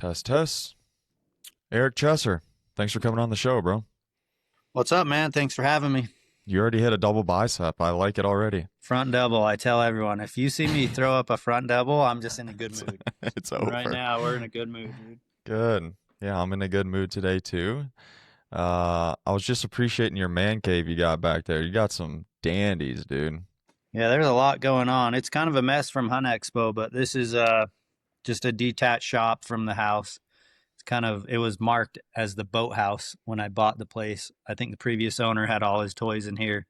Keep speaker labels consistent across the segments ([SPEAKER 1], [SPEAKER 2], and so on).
[SPEAKER 1] Test, test. Eric Chesser, thanks for coming on the show, bro.
[SPEAKER 2] What's up, man? Thanks for having me.
[SPEAKER 1] You already hit a double bicep. I like it already.
[SPEAKER 2] Front double. I tell everyone, if you see me throw up a front double, I'm just in a good
[SPEAKER 1] It's,
[SPEAKER 2] mood.
[SPEAKER 1] it's
[SPEAKER 2] And right
[SPEAKER 1] over.
[SPEAKER 2] now, we're in a good mood, dude.
[SPEAKER 1] Good. Yeah, I'm in a good mood today, too. I was just appreciating your man cave you got back there. You got some dandies, dude.
[SPEAKER 2] Yeah, there's a lot going on. It's kind of a mess from Hunt Expo, but this is just a detached shop from the house. It was marked as the boathouse when I bought the place. I think the previous owner had all his toys in here.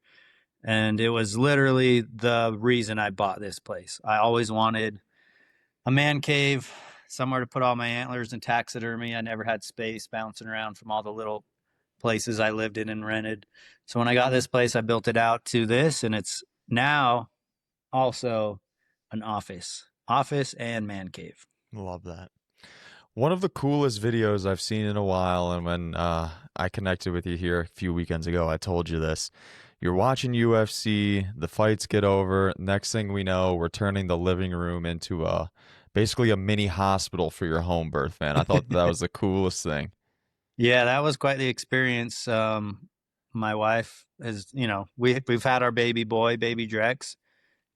[SPEAKER 2] And it was literally the reason I bought this place. I always wanted a man cave, somewhere to put all my antlers and taxidermy. I never had space bouncing around from all the little places I lived in and rented. So when I got this place, I built it out to this, and it's now also an office and man cave.
[SPEAKER 1] Love that. One of the coolest videos I've seen in a while, and when I connected with you here a few weekends ago, I told you this. You're watching UFC, the fights get over. Next thing we know, we're turning the living room into basically a mini hospital for your home birth, man. I thought that was the coolest thing.
[SPEAKER 2] Yeah, that was quite the experience. My wife is, we've had our baby boy, baby Drex,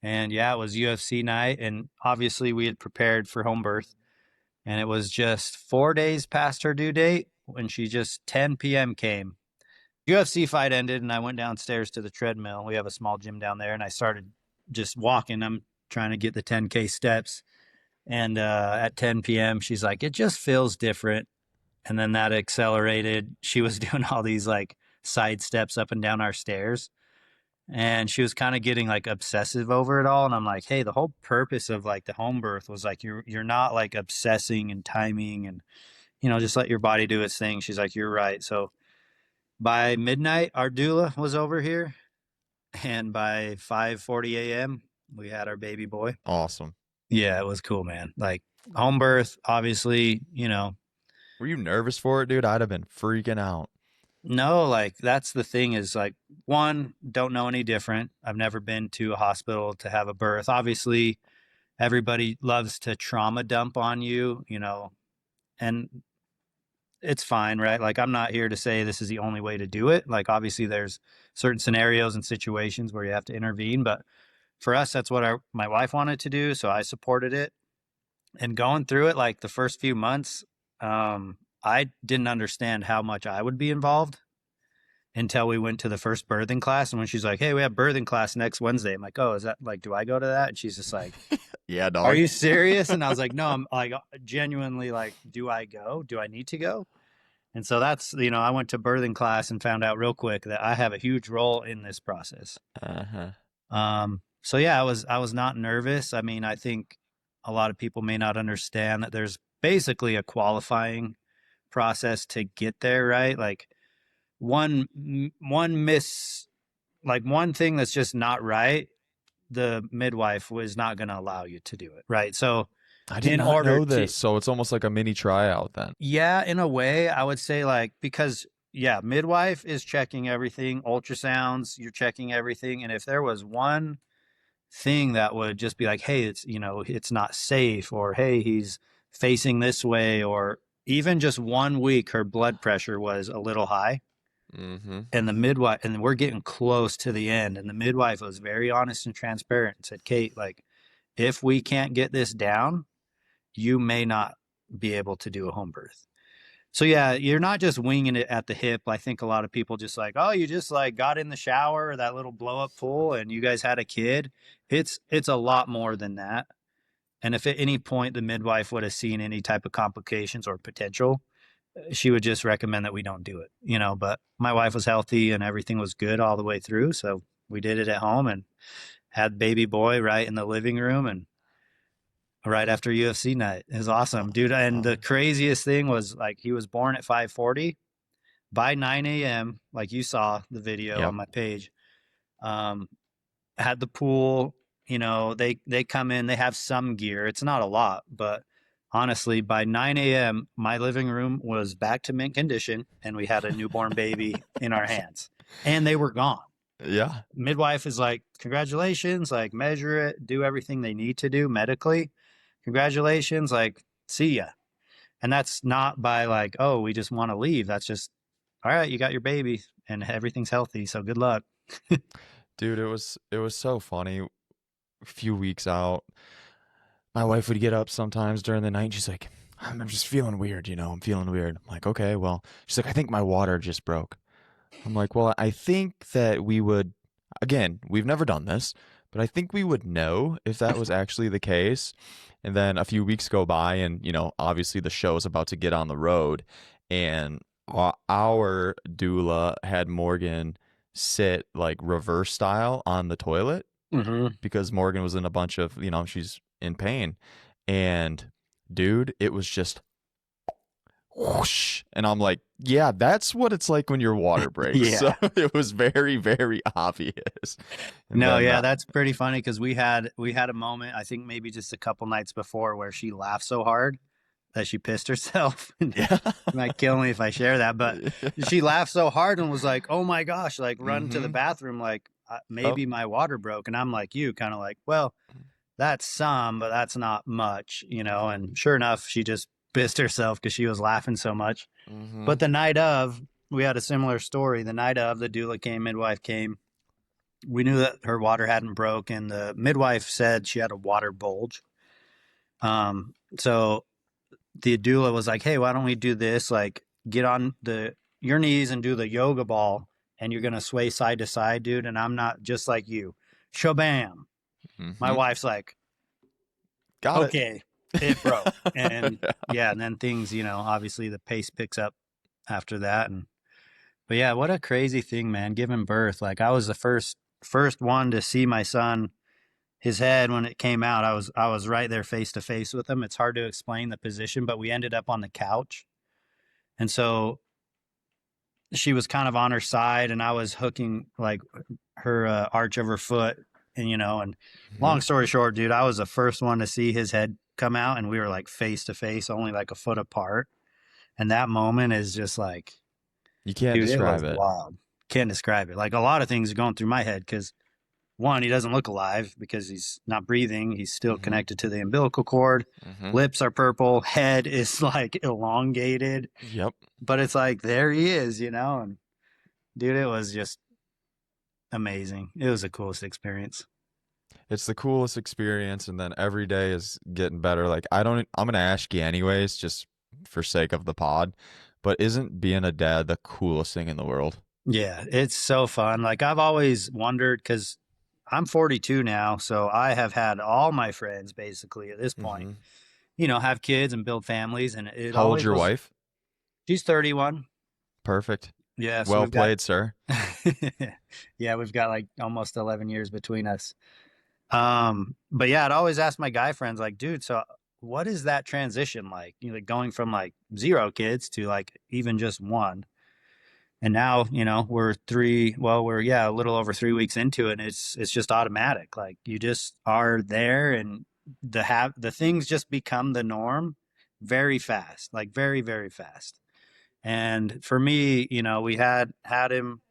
[SPEAKER 2] and yeah, it was UFC night, and obviously we had prepared for home birth, and it was just 4 days past her due date when she just 10 p.m. came. UFC fight ended, and I went downstairs to the treadmill. We have a small gym down there, and I started just walking. I'm trying to get the 10K steps, and at 10 p.m., she's like, "It just feels different." And then that accelerated. She was doing all these like side steps up and down our stairs. And she was kind of getting like obsessive over it all. And I'm like, hey, the whole purpose of like the home birth was like you're not like obsessing and timing and just let your body do its thing. She's like, you're right. So by midnight, our doula was over here. And by 5:40 a.m., we had our baby boy.
[SPEAKER 1] Awesome.
[SPEAKER 2] Yeah, it was cool, man. Like home birth, obviously,
[SPEAKER 1] Were you nervous for it, dude? I'd have been freaking out.
[SPEAKER 2] No, like that's the thing is like one, don't know any different. I've never been to a hospital to have a birth. Obviously, everybody loves to trauma dump on you, and it's fine, right? Like I'm not here to say this is the only way to do it. Like obviously there's certain scenarios and situations where you have to intervene, but for us that's what my wife wanted to do, so I supported it. And going through it like the first few months, I didn't understand how much I would be involved until we went to the first birthing class. And when she's like, hey, we have birthing class next Wednesday, I'm like, oh, is that like, do I go to that? And she's just like,
[SPEAKER 1] Yeah, dog.
[SPEAKER 2] are you serious? And I was like, no, I'm like genuinely like, do I go? Do I need to go? And so that's, I went to birthing class and found out real quick that I have a huge role in this process. So yeah, I was not nervous. I mean, I think a lot of people may not understand that there's basically a qualifying process to get there, right? Like one thing that's just not right, the midwife was not going to allow you to do it, right? So
[SPEAKER 1] I did not know this. So it's almost like a mini tryout then.
[SPEAKER 2] Yeah, in a way, I would say like because yeah, midwife is checking everything, ultrasounds, you're checking everything, and if there was one thing that would just be like, hey, it's not safe, or hey, he's facing this way, or even just 1 week her blood pressure was a little high. And the midwife, and we're getting close to the end, and the midwife was very honest and transparent and said, Kate, like if we can't get this down, you may not be able to do a home birth. So yeah, you're not just winging it at the hip. I think a lot of people just like, oh, you just like got in the shower, that little blow up pool, and you guys had a kid. It's a lot more than that. And if at any point the midwife would have seen any type of complications or potential, she would just recommend that we don't do it, but my wife was healthy and everything was good all the way through. So we did it at home and had baby boy right in the living room and right after UFC night. It was awesome, dude. And the craziest thing was like, he was born at 5:40 by 9 a.m. Like you saw the video on my page, had the pool, they come in, they have some gear. It's not a lot, but honestly, by 9 a.m., my living room was back to mint condition, and we had a newborn baby in our hands, and they were gone.
[SPEAKER 1] Yeah.
[SPEAKER 2] Midwife is like, congratulations, like measure it, do everything they need to do medically. Congratulations, like, see ya. And that's not by like, oh, we just want to leave. That's just, all right, you got your baby and everything's healthy. So good luck.
[SPEAKER 1] Dude, it was so funny. A few weeks out, my wife would get up sometimes during the night and she's like, I'm just feeling weird, I'm feeling weird. I'm like, okay, well, she's like, I think my water just broke. I'm like, well, I think that we would, again, we've never done this, but I think we would know if that was actually the case. And then a few weeks go by, and, obviously the show is about to get on the road. And our doula had Morgan sit like reverse style on the toilet
[SPEAKER 2] Mm-hmm.
[SPEAKER 1] because Morgan was in a bunch of, she's in pain. And dude, it was just whoosh. And I'm like, yeah, that's what it's like when your water breaks. So
[SPEAKER 2] Yeah.
[SPEAKER 1] it was very, very obvious. And
[SPEAKER 2] No,
[SPEAKER 1] then,
[SPEAKER 2] yeah, that's pretty funny because we had a moment, I think maybe just a couple nights before, where she laughed so hard that she pissed herself.
[SPEAKER 1] yeah.
[SPEAKER 2] Might kill me if I share that, but she laughed so hard and was like, "Oh my gosh!" Like run to the
[SPEAKER 1] Mm-hmm.
[SPEAKER 2] bathroom, like
[SPEAKER 1] Yep.
[SPEAKER 2] maybe my water broke. And I'm like you, kind of like, well, that's some, but that's not much. And sure enough, she just pissed herself because she was laughing so much.
[SPEAKER 1] Mm-hmm.
[SPEAKER 2] But the night of, we had a similar story. The night of, the doula came, midwife came. We knew that her water hadn't broke, and the midwife said she had a water bulge. So the doula was like, "Hey, why don't we do this? Like, get on your knees and do the yoga ball, and you're gonna sway side to side, dude." And I'm not just like you, shabam. My
[SPEAKER 1] Mm-hmm.
[SPEAKER 2] wife's like,
[SPEAKER 1] Got it.
[SPEAKER 2] "Okay, it broke," and
[SPEAKER 1] Yeah.
[SPEAKER 2] yeah, and then things, obviously the pace picks up after that, and but yeah, what a crazy thing, man, giving birth. Like I was the first one to see my son, his head when it came out. I was right there face to face with him. It's hard to explain the position, but we ended up on the couch. And so she was kind of on her side and I was hooking like her arch of her foot, and
[SPEAKER 1] Mm-hmm.
[SPEAKER 2] long story short, dude, I was the first one to see his head come out and we were like face to face, only like a foot apart. And that moment is just like,
[SPEAKER 1] You can't
[SPEAKER 2] dude, it was
[SPEAKER 1] describe it.
[SPEAKER 2] wild. Can't describe it. Like a lot of things are going through my head because one, he doesn't look alive because he's not breathing. He's still
[SPEAKER 1] Mm-hmm.
[SPEAKER 2] connected to the umbilical cord.
[SPEAKER 1] Mm-hmm.
[SPEAKER 2] Lips are purple. Head is like elongated,
[SPEAKER 1] Yep.
[SPEAKER 2] but it's like there he is. And dude, it was just amazing. It was the coolest experience.
[SPEAKER 1] It's the coolest experience, and then every day is getting better. Like I'm gonna ask you anyways, just for sake of the pod, but isn't being a dad the coolest thing in the world?
[SPEAKER 2] Yeah, it's so fun. Like I've always wondered because I'm 42 now, so I have had all my friends basically at this point,
[SPEAKER 1] Mm-hmm.
[SPEAKER 2] have kids and build families, and it
[SPEAKER 1] How old's
[SPEAKER 2] always
[SPEAKER 1] your
[SPEAKER 2] was.
[SPEAKER 1] wife?
[SPEAKER 2] She's 31.
[SPEAKER 1] Perfect.
[SPEAKER 2] Yeah, so
[SPEAKER 1] Well
[SPEAKER 2] we've got
[SPEAKER 1] played, sir.
[SPEAKER 2] yeah, we've got like almost 11 years between us. But yeah, I'd always ask my guy friends like, dude, so what is that transition like? Like going from like 0 kids to like even just one. And now, we're yeah, a little over 3 weeks into it, and it's just automatic. Like you just are there and the things just become the norm very fast, like very, very fast. And for me, we had him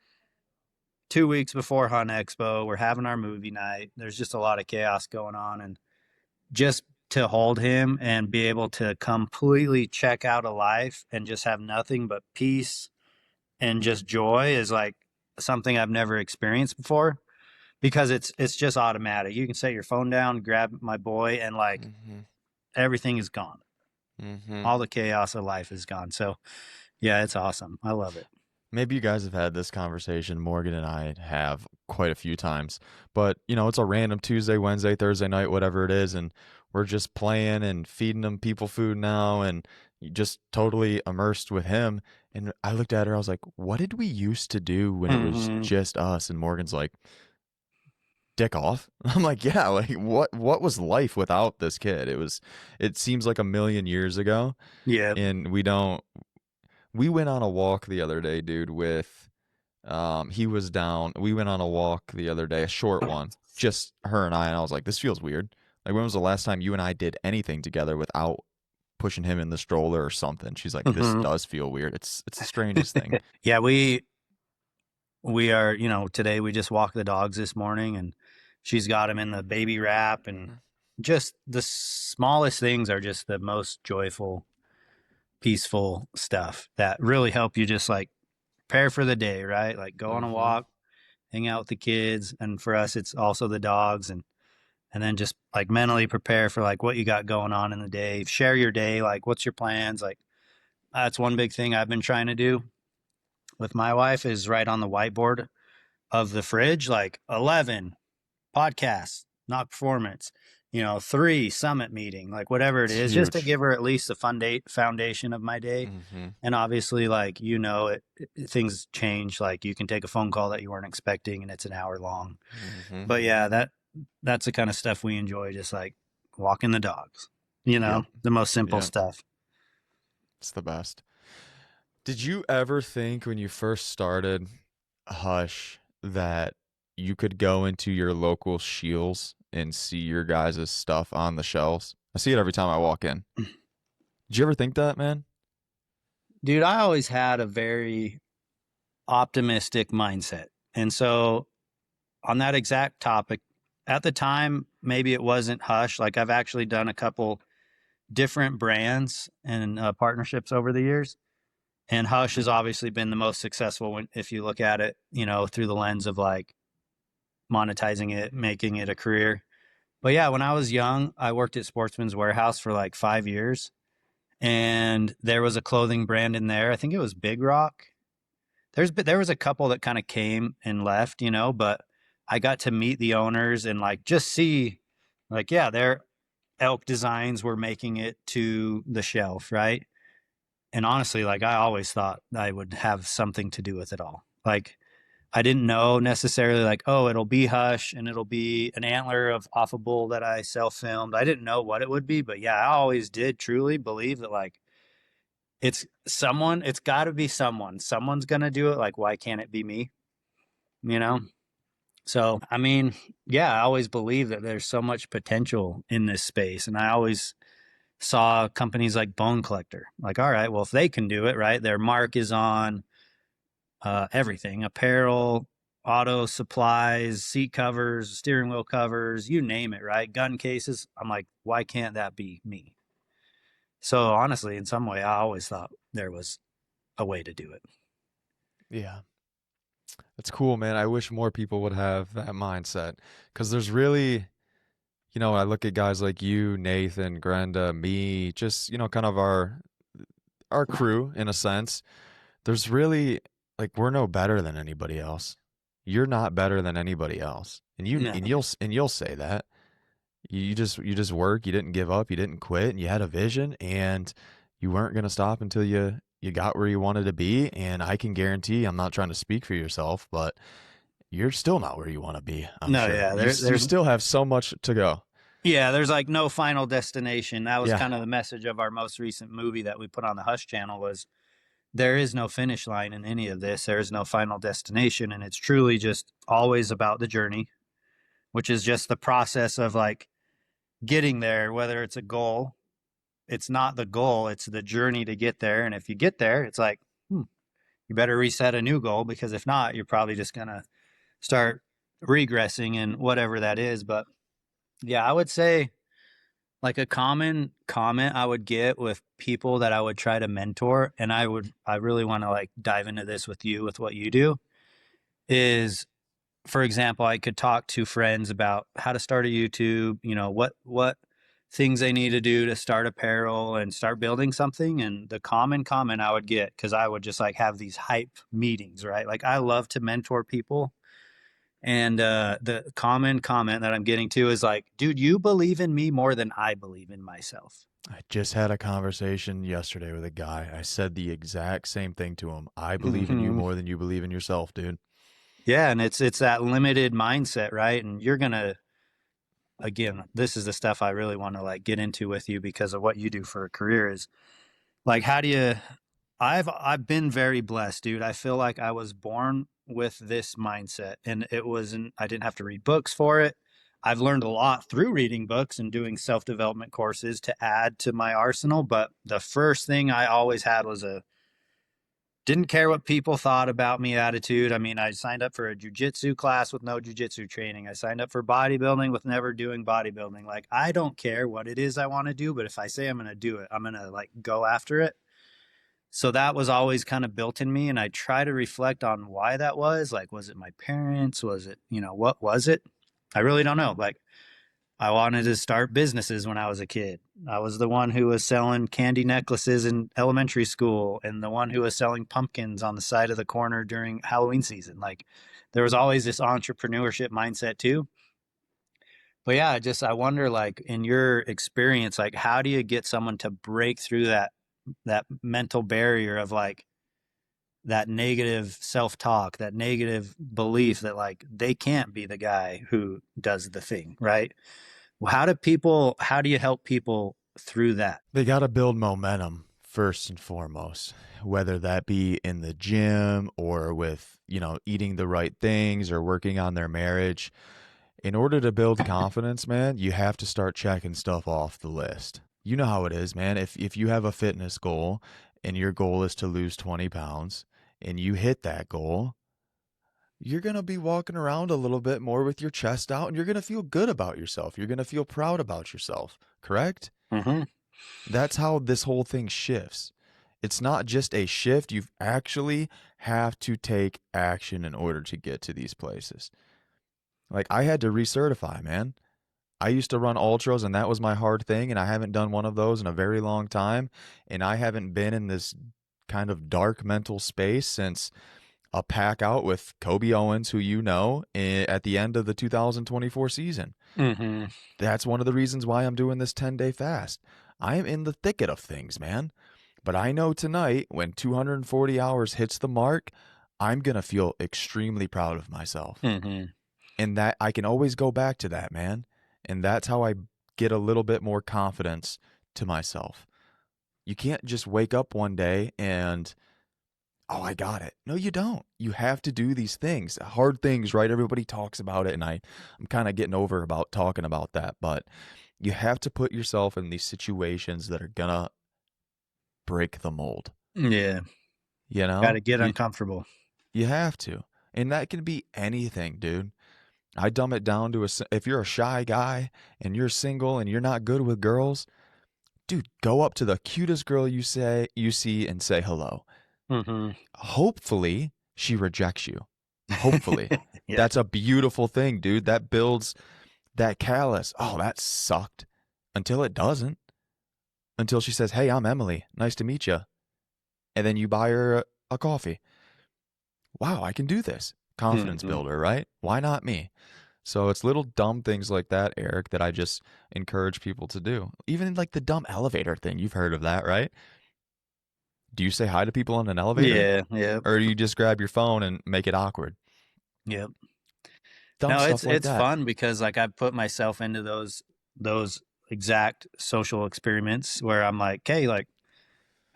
[SPEAKER 2] 2 weeks before Hunt Expo. We're having our movie night. There's just a lot of chaos going on. And just to hold him and be able to completely check out of life and just have nothing but peace and just joy is like something I've never experienced before because it's just automatic. You can set your phone down, grab my boy, and like
[SPEAKER 1] Mm-hmm.
[SPEAKER 2] everything is gone.
[SPEAKER 1] Mm-hmm.
[SPEAKER 2] All the chaos of life is gone. So yeah, it's awesome. I love it.
[SPEAKER 1] Maybe you guys have had this conversation. Morgan and I have quite a few times, but it's a random Tuesday, Wednesday, Thursday night, whatever it is, and we're just playing and feeding them people food now, and just totally immersed with him. And I looked at her, I was like, "What did we used to do when it was
[SPEAKER 2] Mm-hmm.
[SPEAKER 1] just us?" And Morgan's like, "Dick off." I'm like, "Yeah, like what was life without this kid? It seems like a million years ago,
[SPEAKER 2] Yeah.
[SPEAKER 1] and we don't." We went on a walk the other day, dude, with he was down. We went on a walk the other day, a short one, just her and I was like, this feels weird. Like, when was the last time you and I did anything together without pushing him in the stroller or something? She's like, this
[SPEAKER 2] Mm-hmm.
[SPEAKER 1] does feel weird. It's the strangest thing.
[SPEAKER 2] Yeah, we are, today we just walked the dogs this morning and she's got him in the baby wrap, and just the smallest things are just the most joyful peaceful stuff that really help you just like prepare for the day, right? Like go on a
[SPEAKER 1] Mm-hmm.
[SPEAKER 2] walk, hang out with the kids, and for us it's also the dogs, and then just like mentally prepare for like what you got going on in the day. Share your day, like what's your plans? Like that's one big thing I've been trying to do with my wife is write on the whiteboard of the fridge like 11 podcasts, not performance, 3 summit meeting, like whatever it
[SPEAKER 1] It's
[SPEAKER 2] is, just to
[SPEAKER 1] huge.
[SPEAKER 2] give her at least the foundation of my day.
[SPEAKER 1] Mm-hmm.
[SPEAKER 2] And obviously, like, things change. Like you can take a phone call that you weren't expecting and it's an hour long.
[SPEAKER 1] Mm-hmm.
[SPEAKER 2] But yeah, that's the kind of stuff we enjoy, just like walking the dogs,
[SPEAKER 1] Yep.
[SPEAKER 2] the most simple
[SPEAKER 1] Yep.
[SPEAKER 2] stuff.
[SPEAKER 1] It's the best. Did you ever think when you first started Hush that you could go into your local Shields and see your guys' stuff on the shelves? I see it every time I walk in. Did you ever think that, man?
[SPEAKER 2] Dude, I always had a very optimistic mindset. And so on that exact topic, at the time, maybe it wasn't Hush. Like I've actually done a couple different brands and partnerships over the years. And Hush has obviously been the most successful when, if you look at it, through the lens of like monetizing it, making it a career. But yeah, when I was young, I worked at Sportsman's Warehouse for like 5 years, and there was a clothing brand in there. I think it was Big Rock. There was a couple that kind of came and left, but I got to meet the owners and like just see, like, yeah, their elk designs were making it to the shelf, right? And honestly, like I always thought I would have something to do with it all. Like I didn't know necessarily like, oh, it'll be Hush and it'll be an antler of off a bull that I self filmed. I didn't know what it would be, but yeah, I always did truly believe that like it's got to be someone. Someone's gonna do it. Like, why can't it be me? You know. So I mean, yeah, I always believe that there's so much potential in this space, and I always saw companies like Bone Collector. Like, all right, well, if they can do it, right? Their mark is on everything: apparel, auto supplies, seat covers, steering wheel covers, you name it, right? Gun cases. I'm like, why can't that be me? So honestly, in some way, I always thought there was a way to do it.
[SPEAKER 1] Yeah. That's cool, man. I wish more people would have that mindset because there's really, I look at guys like you, Nathan, Grenda, me, just, kind of our crew in a sense. There's really like we're no better than anybody else. You're not better than anybody else. And you
[SPEAKER 2] No,
[SPEAKER 1] and you'll say that. You just work, you didn't give up, you didn't quit, and you had a vision and you weren't going to stop until you got where you wanted to be, and I can guarantee, I'm not trying to speak for yourself, but you're still not where you want to be, I'm
[SPEAKER 2] no,
[SPEAKER 1] sure.
[SPEAKER 2] yeah,
[SPEAKER 1] You still have so much to go.
[SPEAKER 2] yeah, there's like no final destination. That was
[SPEAKER 1] Yeah.
[SPEAKER 2] kind of the message of our most recent movie that we put on the Hush channel was there is no finish line in any of this. There is no final destination, and it's truly just always about the journey, which is just the process of like getting there. Whether it's a goal, it's not the goal; it's the journey to get there. And if you get there, it's like you better reset a new goal because if not, you're probably just gonna start regressing in whatever that is. But yeah, I would say like a common comment I would get with people that I would try to mentor, and I really want to like dive into this with you with what you do is, for example, I could talk to friends about how to start a YouTube, what things they need to do to start apparel and start building something. And the common comment I would get, because I would just like have these hype meetings, right? Like I love to mentor people. And the common comment that I'm getting to is like, dude, you believe in me more than I believe in myself.
[SPEAKER 1] I just had a conversation yesterday with a guy. I said the exact same thing to him. I believe in you
[SPEAKER 2] Mhm.
[SPEAKER 1] more than you believe in yourself, dude.
[SPEAKER 2] Yeah, and it's that limited mindset, right? And you're gonna again, this is the stuff I really want to like get into with you because of what you do for a career is like how do you I've been very blessed, dude. I feel like I was born with this mindset and it wasn't I didn't have to read books for it. I've learned a lot through reading books and doing self-development courses to add to my arsenal, but the first thing I always had was a didn't care what people thought about me attitude. I mean, I signed up for a jujitsu class with no jujitsu training. I signed up for bodybuilding with never doing bodybuilding. Like, I don't care what it is I want to do, but if I say I'm going to do it, I'm going to like go after it. So that was always kind of built in me. And I try to reflect on why that was. Like, was it my parents? Was it, what was it? I really don't know. Like, I wanted to start businesses when I was a kid. I was the one who was selling candy necklaces in elementary school and the one who was selling pumpkins on the side of the corner during Halloween season. Like, there was always this entrepreneurship mindset too. But yeah, just I wonder, like, in your experience, like, how do you get someone to break through that mental barrier of like that negative self-talk, that negative belief that like they can't be the guy who does the thing, right? Well, how do you help people through that?
[SPEAKER 1] They got to build momentum first and foremost, whether that be in the gym or with, eating the right things or working on their marriage. In order to build confidence, man, you have to start checking stuff off the list. You know how it is, man. If you have a fitness goal and your goal is to lose 20 pounds and you hit that goal, you're going to be walking around a little bit more with your chest out and you're going to feel good about yourself. You're going to feel proud about yourself, correct?
[SPEAKER 2] Mm-hmm.
[SPEAKER 1] That's how this whole thing shifts. It's not just a shift. You actually have to take action in order to get to these places. Like I had to recertify, man. I used to run ultras and that was my hard thing. And I haven't done one of those in a very long time. And I haven't been in this kind of dark mental space since a pack out with Kobe Owens, who at the end of the 2024 season.
[SPEAKER 2] Mm-hmm.
[SPEAKER 1] That's one of the reasons why I'm doing this 10-day fast. I am in the thicket of things, man. But I know tonight, when 240 hours hits the mark, I'm going to feel extremely proud of myself.
[SPEAKER 2] Mm-hmm.
[SPEAKER 1] And that I can always go back to that, man. And that's how I get a little bit more confidence to myself. You can't just wake up one day and, oh, I got it. No, you don't. You have to do these things, hard things, right? Everybody talks about it. And I'm kind of getting over about talking about that. But you have to put yourself in these situations that are going to break the mold.
[SPEAKER 2] Yeah.
[SPEAKER 1] You
[SPEAKER 2] Got
[SPEAKER 1] know,
[SPEAKER 2] to get uncomfortable.
[SPEAKER 1] you have to. And that can be anything, dude. I dumb it down to if you're a shy guy and you're single and you're not good with girls, dude, go up to the cutest girl you see and say hello.
[SPEAKER 2] Mm-hmm.
[SPEAKER 1] Hopefully she rejects you. Hopefully.
[SPEAKER 2] Yeah.
[SPEAKER 1] That's a beautiful thing, dude. That builds that callous. Oh, that sucked. Until it doesn't. Until she says, "Hey, I'm Emily. Nice to meet you." And then you buy her a coffee. Wow, I can do this. Confidence
[SPEAKER 2] Mm-hmm.
[SPEAKER 1] builder, right? Why not me? So it's little dumb things like that, Eric, that I just encourage people to do. Even like the dumb elevator thing. You've heard of that, right? Do you say hi to people on an elevator?
[SPEAKER 2] Yeah. Yep.
[SPEAKER 1] Or do you just grab your phone and make it awkward?
[SPEAKER 2] Yep.
[SPEAKER 1] Dumb
[SPEAKER 2] No, it's
[SPEAKER 1] stuff like
[SPEAKER 2] it's
[SPEAKER 1] that.
[SPEAKER 2] fun because like I put myself into those exact social experiments where I'm like, okay, like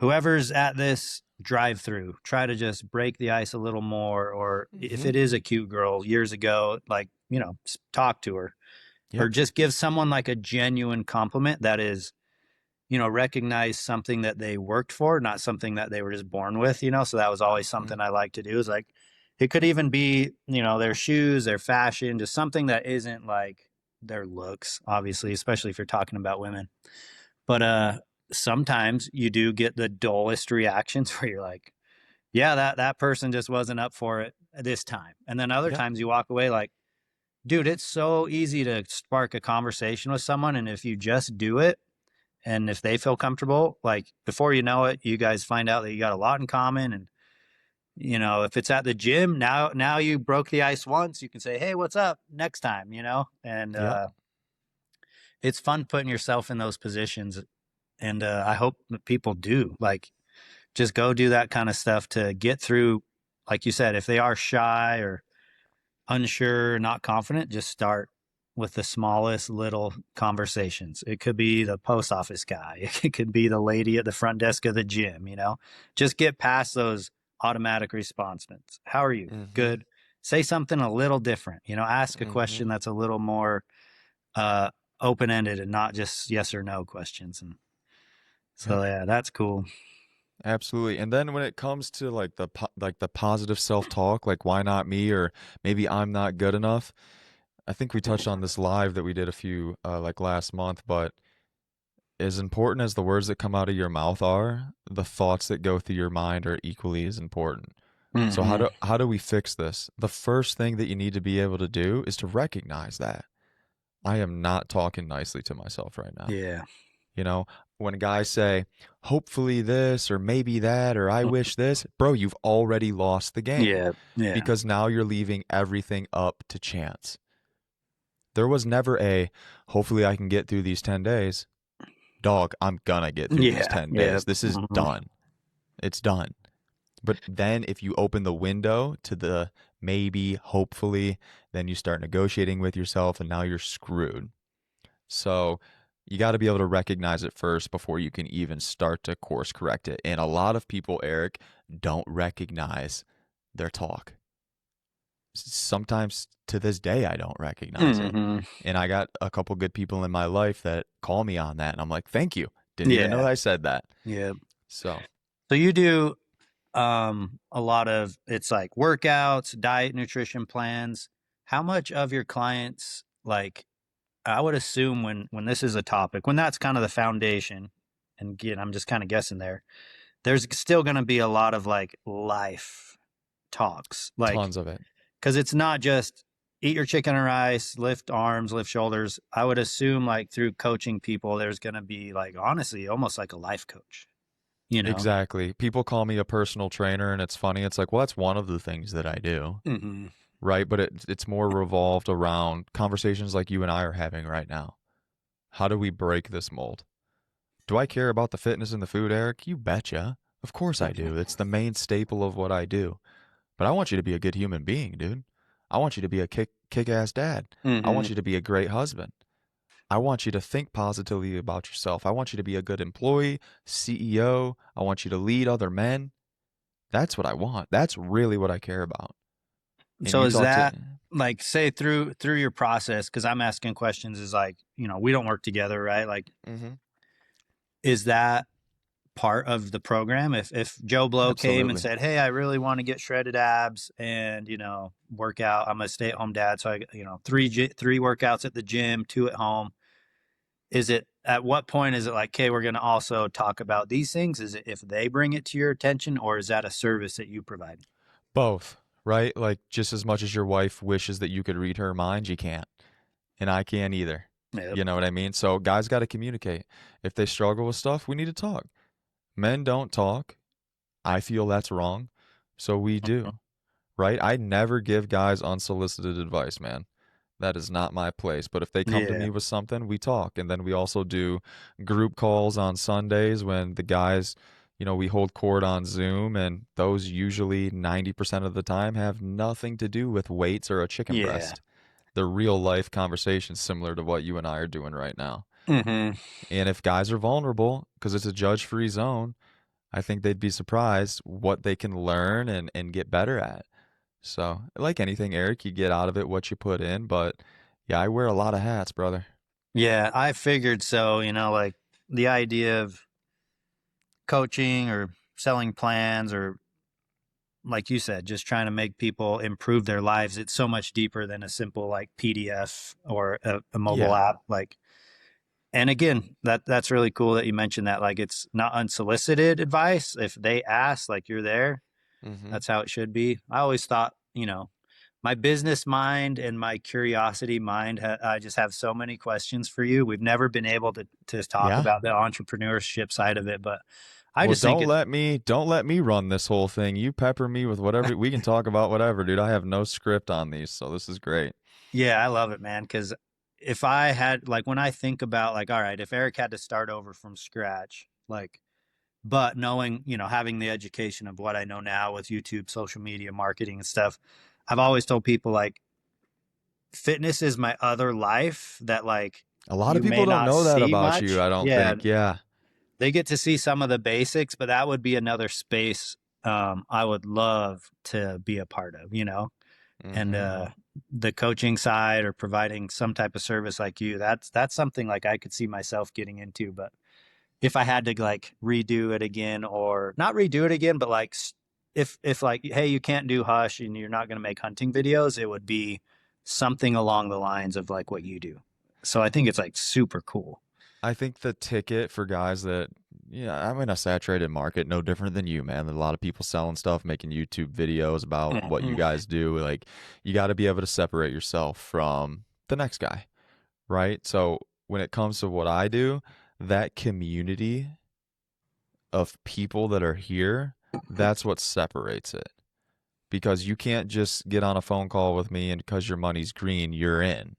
[SPEAKER 2] whoever's at this drive through, try to just break the ice a little more. Or if
[SPEAKER 1] Mm-hmm.
[SPEAKER 2] it is a cute girl years ago, like, talk to her or
[SPEAKER 1] Yep.
[SPEAKER 2] just give someone like a genuine compliment that is, recognize something that they worked for, not something that they were just born with. So that was always
[SPEAKER 1] Mm-hmm.
[SPEAKER 2] something I like to do is like, it could even be, their shoes, their fashion, just something that isn't like their looks, obviously, especially if you're talking about women. But sometimes you do get the dullest reactions where you're like, yeah, that person just wasn't up for it this time. And then other
[SPEAKER 1] Yep.
[SPEAKER 2] times you walk away like, dude, it's so easy to spark a conversation with someone. And if you just do it, and if they feel comfortable, like before you know it, you guys find out that you got a lot in common. And if it's at the gym, now you broke the ice once, you can say, hey, what's up next time. And
[SPEAKER 1] Yep.
[SPEAKER 2] it's fun putting yourself in those positions. And I hope that people do like just go do that kind of stuff to get through. Like you said, if they are shy or unsure, not confident, just start with the smallest little conversations. It could be the post office guy, it could be the lady at the front desk of the gym. Just get past those automatic responses. How are you?
[SPEAKER 1] Mm-hmm.
[SPEAKER 2] Good. Say something a little different. Ask a
[SPEAKER 1] Mm-hmm.
[SPEAKER 2] question that's a little more uh, open ended and not just yes or no questions. And
[SPEAKER 1] Yep.
[SPEAKER 2] so, yeah, that's cool.
[SPEAKER 1] Absolutely. And then when it comes to like the positive self-talk, like why not me or maybe I'm not good enough. I think we touched on this live that we did a few like last month, but as important as the words that come out of your mouth are, the thoughts that go through your mind are equally as important. So
[SPEAKER 2] Hmm.
[SPEAKER 1] how do we fix this? The first thing that you need to be able to do is to recognize that I am not talking nicely to myself right now.
[SPEAKER 2] Yeah.
[SPEAKER 1] You know, when guys say, hopefully this or maybe that or I wish this, bro, you've already lost the game
[SPEAKER 2] Yeah. Yeah.
[SPEAKER 1] because now you're leaving everything up to chance. There was never a, hopefully I can get through these 10 days. Dog, I'm gonna get through these
[SPEAKER 2] Yeah.
[SPEAKER 1] 10
[SPEAKER 2] Yeah.
[SPEAKER 1] days. This is
[SPEAKER 2] Hmm.
[SPEAKER 1] done. It's done. But then if you open the window to the maybe, hopefully, then you start negotiating with yourself and now you're screwed. So you got to be able to recognize it first before you can even start to course correct it. And a lot of people, Eric, don't recognize their talk. Sometimes to this day, I don't recognize it.
[SPEAKER 2] Hmm.
[SPEAKER 1] And I got a couple good people in my life that call me on that. And I'm like, thank you. Didn't even know
[SPEAKER 2] Yeah.
[SPEAKER 1] I said that.
[SPEAKER 2] Yeah.
[SPEAKER 1] So
[SPEAKER 2] So you do a lot of it's like workouts, diet, nutrition plans. How much of your clients like I would assume when this is a topic, when that's kind of the foundation, and again, I'm just kind of guessing there, there's still going to be a lot of like life talks, like,
[SPEAKER 1] tons of it.
[SPEAKER 2] because it's not just eat your chicken and rice, lift arms, lift shoulders. I would assume like through coaching people, there's going to be like, honestly, almost like a life coach, you know?
[SPEAKER 1] Exactly. People call me a personal trainer, and it's funny. It's like, well, that's one of the things that I do,
[SPEAKER 2] Hmm.
[SPEAKER 1] right? But it's more revolved around conversations like you and I are having right now. How do we break this mold? Do I care about the fitness and the food, Eric? You betcha. Of course I do. It's the main staple of what I do. But I want you to be a good human being, dude. I want you to be a kick-ass dad. I
[SPEAKER 2] Hmm.
[SPEAKER 1] want you to be a great husband. I want you to think positively about yourself. I want you to be a good employee, CEO. I want you to lead other men. That's what I want. That's really what I care about. And
[SPEAKER 2] So
[SPEAKER 1] you
[SPEAKER 2] is
[SPEAKER 1] talk to,
[SPEAKER 2] that like say through your process? Because I'm asking questions. Is like we don't work together, right? Like,
[SPEAKER 1] hmm
[SPEAKER 2] is that part of the program? If Joe Blow came and
[SPEAKER 1] absolutely.
[SPEAKER 2] said, "Hey, I really want to get shredded abs and work out. I'm a stay at home dad, so I three workouts at the gym, two at home." Is it at what point is it like, "Okay, we're going to also talk about these things"? Is it if they bring it to your attention, or is that a service that you provide?
[SPEAKER 1] Both, right? Like just as much as your wife wishes that you could read her mind, you can't. And I can't either.
[SPEAKER 2] Yep.
[SPEAKER 1] You know what I mean? So guys got to communicate. If they struggle with stuff, we need to talk. Men don't talk. I feel that's wrong. So we do, right? I never give guys unsolicited advice, man. That is not my place. But if they come to
[SPEAKER 2] Yeah.
[SPEAKER 1] me with something, we talk. And then we also do group calls on Sundays when the guys, we hold court on Zoom. And those usually 90% of the time have nothing to do with weights or a chicken
[SPEAKER 2] Yeah.
[SPEAKER 1] breast. They're real life conversations similar to what you and I are doing right now.
[SPEAKER 2] Hmm.
[SPEAKER 1] And if guys are vulnerable, because it's a judge free zone, I think they'd be surprised what they can learn and get better at. So, like anything, Eric, you get out of it what you put in. But yeah, I wear a lot of hats, brother.
[SPEAKER 2] Yeah, I figured so, like the idea of coaching or selling plans or like you said, just trying to make people improve their lives. It's so much deeper than a simple like PDF or a mobile
[SPEAKER 1] Yeah.
[SPEAKER 2] app. Like, and again, that's really cool that you mentioned that. Like, it's not unsolicited advice. If they ask, like you're there,
[SPEAKER 1] hmm
[SPEAKER 2] that's how it should be. I always thought, my business mind and my curiosity mind, I just have so many questions for you. We've never been able to talk
[SPEAKER 1] Yeah.
[SPEAKER 2] about the entrepreneurship side of it, but I
[SPEAKER 1] Well,
[SPEAKER 2] just think it's,
[SPEAKER 1] don't let me run this whole thing. You pepper me with whatever we can talk about whatever, dude. I have no script on these, so this is great.
[SPEAKER 2] yeah, I love it, man. Because if I had, like, when I think about, like, all right, if Eric had to start over from scratch, like, but knowing, having the education of what I know now with YouTube, social media, marketing, and stuff, I've always told people, like, fitness is my other life that, like,
[SPEAKER 1] A lot of
[SPEAKER 2] you may
[SPEAKER 1] people don't
[SPEAKER 2] not
[SPEAKER 1] know that
[SPEAKER 2] see
[SPEAKER 1] about you,
[SPEAKER 2] much.
[SPEAKER 1] I don't
[SPEAKER 2] Yeah,
[SPEAKER 1] think. Yeah.
[SPEAKER 2] they get to see some of the basics, but that would be another space I would love to be a part of, and
[SPEAKER 1] hmm
[SPEAKER 2] the coaching side or providing some type of service like you, that's something like I could see myself getting into. But if I had to like redo it again, or not redo it again, but like if like, hey, you can't do hush and you're not going to make hunting videos, it would be something along the lines of like what you do. So I think it's like super cool.
[SPEAKER 1] I think the ticket for guys that Yeah, I'm in a saturated market, no different than you, man. There's a lot of people selling stuff, making YouTube videos about what you
[SPEAKER 2] Mhm.
[SPEAKER 1] guys do. Like, you got to be able to separate yourself from the next guy, right? So, when it comes to what I do, that community of people that are here, that's what separates it. Because you can't just get on a phone call with me and because your money's green, you're in.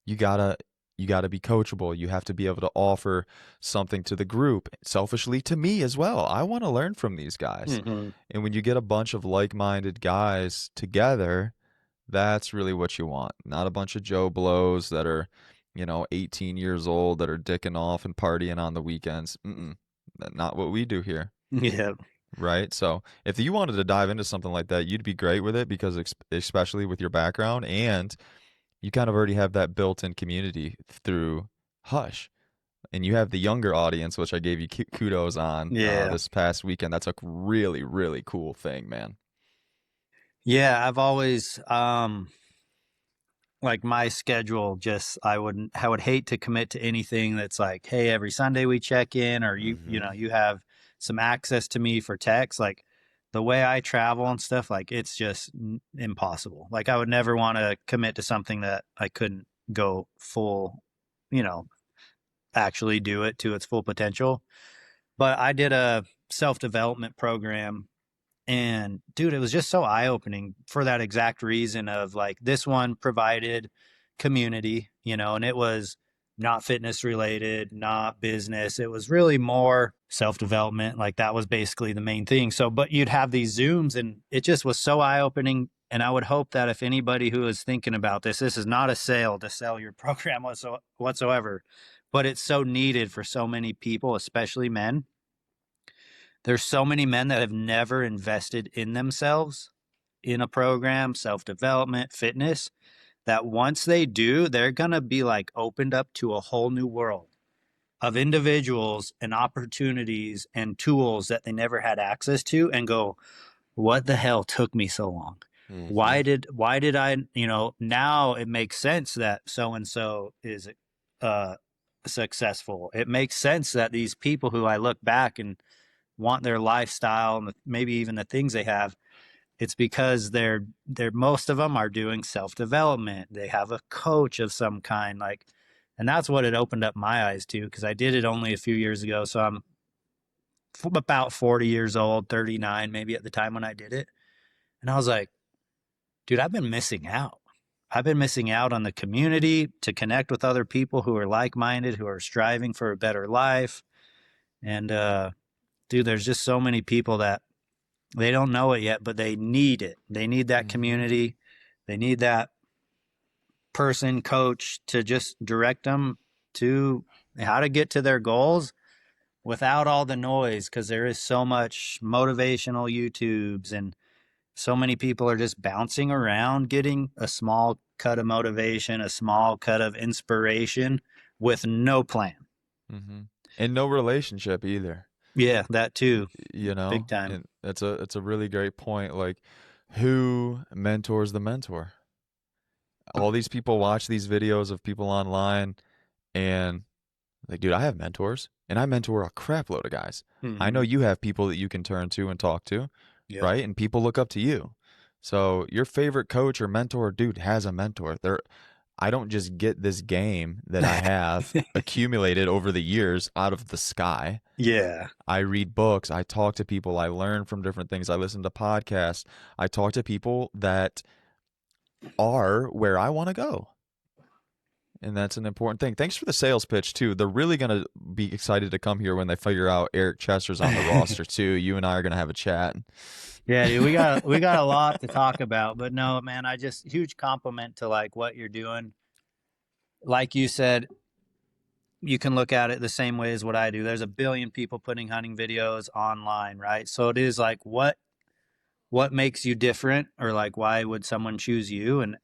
[SPEAKER 1] You gotta you gotta be coachable. You have to be able to offer something to the group, selfishly to me as well. I want to learn from these guys.
[SPEAKER 2] Mhm.
[SPEAKER 1] And when you get a bunch of like-minded guys together, that's really what you want. Not a bunch of Joe Blows that are, 18 years old that are dicking off and partying on the weekends. Not what we do here.
[SPEAKER 2] Yeah.
[SPEAKER 1] Right. So if you wanted to dive into something like that, you'd be great with it because especially with your background and you kind of already have that built-in community through Hush. And you have the younger audience, which I gave you kudos on
[SPEAKER 2] Yeah.
[SPEAKER 1] this past weekend. That's a really, really cool thing, man.
[SPEAKER 2] Yeah, I've always like my schedule just I would hate to commit to anything that's like, hey, every Sunday we check in, or
[SPEAKER 1] Hmm.
[SPEAKER 2] you have some access to me for text. Like the way I travel and stuff, like it's just impossible. Like I would never want to commit to something that I couldn't go full, you know, actually do it to its full potential. But I did a self-development program, and dude, it was just so eye opening for that exact reason of like this one provided community, and it was not fitness related, not business. It was really more self development. Like that was basically the main thing. So, but you'd have these Zooms and it just was so eye opening. And I would hope that if anybody who is thinking about this is not a sale to sell your program whatsoever, but it's so needed for so many people, especially men. There's so many men that have never invested in themselves in a program, self development, fitness, that once they do, they're going to be like opened up to a whole new world of individuals and opportunities and tools that they never had access to and go, what the hell took me so long?
[SPEAKER 1] Hmm.
[SPEAKER 2] Why did I, now it makes sense that so and so is uh successful. It makes sense that these people who I look back and want their lifestyle and maybe even the things they have, it's because they're most of them are doing self-development. They have a coach of some kind, like, and that's what it opened up my eyes to, because I did it only a few years ago. So I'm about 40 years old, 39 maybe at the time when I did it. And I was like, dude, I've been missing out. I've been missing out on the community to connect with other people who are like-minded, who are striving for a better life. And dude, there's just so many people that they don't know it yet, but they need it. They need that
[SPEAKER 1] Hmm.
[SPEAKER 2] community. They need that person, coach to just direct them to how to get to their goals without all the noise, because there is so much motivational YouTubes and so many people are just bouncing around getting a small cut of motivation, a small cut of inspiration with no plan.
[SPEAKER 1] Hmm. And no relationship either,
[SPEAKER 2] Yeah, that too. Big time.
[SPEAKER 1] And it's a really great point. Like, who mentors the mentor? All these people watch these videos of people online and like, dude, I have mentors and I mentor a crap load of guys. I know
[SPEAKER 2] Mm-hmm.
[SPEAKER 1] you have people that you can turn to and talk to,
[SPEAKER 2] Yep.
[SPEAKER 1] right? And people look up to you. So your favorite coach or mentor, dude, has a mentor. I don't just get this game that I have accumulated over the years out of the sky.
[SPEAKER 2] Yeah.
[SPEAKER 1] I read books, I talk to people, I learn from different things, I listen to podcasts, I talk to people that are where I want to go. And that's an important thing. Thanks for the sales pitch too. They're really gonna be excited to come here when they figure out Eric Chester's on the roster too. You and I are gonna have a chat.
[SPEAKER 2] Yeah, dude, we got a lot to talk about, but no, man, I just huge compliment to like what you're doing. Like you said, you can look at it the same way as what I do. There's a billion people putting hunting videos online, right? So it is like what makes you different, or like why would someone choose you? And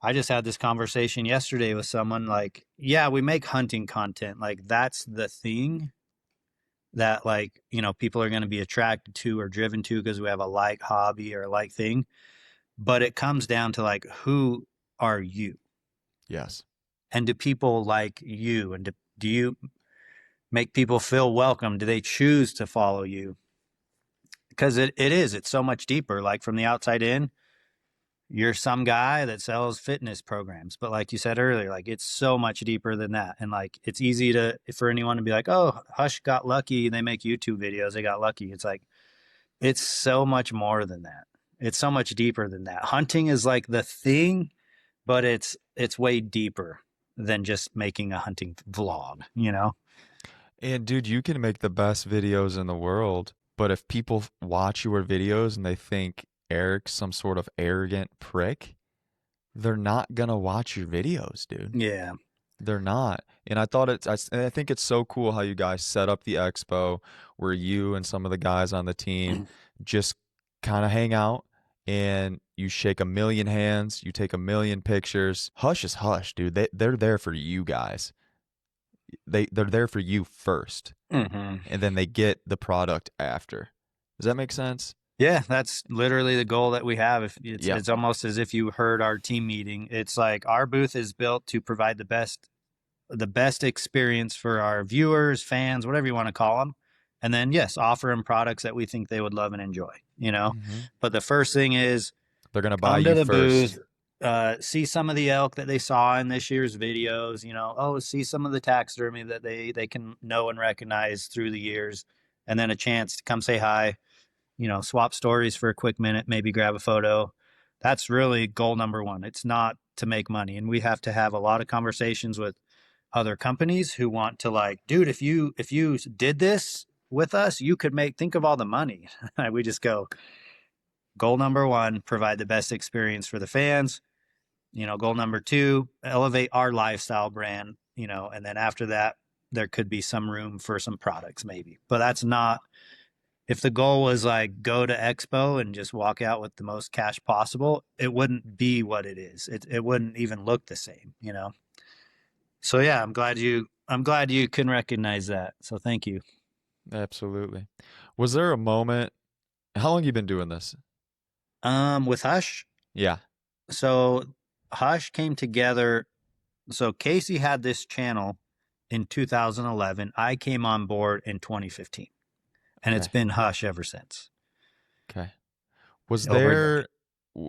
[SPEAKER 2] I just had this conversation yesterday with someone like, yeah, we make hunting content. Like that's the thing that like, people are going to be attracted to or driven to because we have a like hobby or a like thing. But it comes down to like, who are you?
[SPEAKER 1] Yes.
[SPEAKER 2] And do people like you? And do you make people feel welcome? Do they choose to follow you? Because it's so much deeper. Like from the outside in, you're some guy that sells fitness programs, but like you said earlier, like it's so much deeper than that. And like it's easy to for anyone to be like, oh, Hush got lucky, they make YouTube videos, they got lucky. It's like it's so much more than that. It's so much deeper than that. Hunting is like the thing, but it's way deeper than just making a hunting vlog, you know?
[SPEAKER 1] And dude, you can make the best videos in the world, but if people watch your videos and they think Eric's some sort of arrogant prick, they're not gonna watch your videos, dude.
[SPEAKER 2] Yeah.
[SPEAKER 1] They're not. And I thought I think it's so cool how you guys set up the expo where you and some of the guys on the team just kind of hang out and you shake a million hands, you take a million pictures. Hush is hush, dude. They're there for you guys. They're there for you first,
[SPEAKER 2] Hmm.
[SPEAKER 1] and then they get the product after. Does that make sense?
[SPEAKER 2] Yeah, that's literally the goal that we have. If
[SPEAKER 1] Yep.
[SPEAKER 2] it's almost as if you heard our team meeting. It's like our booth is built to provide the best experience for our viewers, fans, whatever you want to call them. And then yes, offer them products that we think they would love and enjoy, you know.
[SPEAKER 1] Hmm.
[SPEAKER 2] But the first thing is
[SPEAKER 1] They're gonna buy
[SPEAKER 2] come to
[SPEAKER 1] you
[SPEAKER 2] the
[SPEAKER 1] first.
[SPEAKER 2] booth, see some of the elk that they saw in this year's videos, you know, oh, see some of the taxidermy that they can know and recognize through the years, and then a chance to come say hi, you know, swap stories for a quick minute, maybe grab a photo. That's really goal number one. It's not to make money. And we have to have a lot of conversations with other companies who want to like, dude, if you did this with us, you could make think of all the money. We just go, goal number one, provide the best experience for the fans. You know, goal number two, elevate our lifestyle brand, you know, and then after that, there could be some room for some products maybe. But that's not if the goal was like go to expo and just walk out with the most cash possible, it wouldn't be what it is. It wouldn't even look the same, you know. So yeah, I'm glad you can recognize that. So thank you.
[SPEAKER 1] Absolutely. Was there a moment? How long you been doing this?
[SPEAKER 2] With Hush,
[SPEAKER 1] Yeah.
[SPEAKER 2] so Hush came together. So Casey had this channel in 2011. I came on board in 2015, and it's
[SPEAKER 1] Okay.
[SPEAKER 2] been Hush ever since.
[SPEAKER 1] Okay. Was
[SPEAKER 2] Over a decade.
[SPEAKER 1] there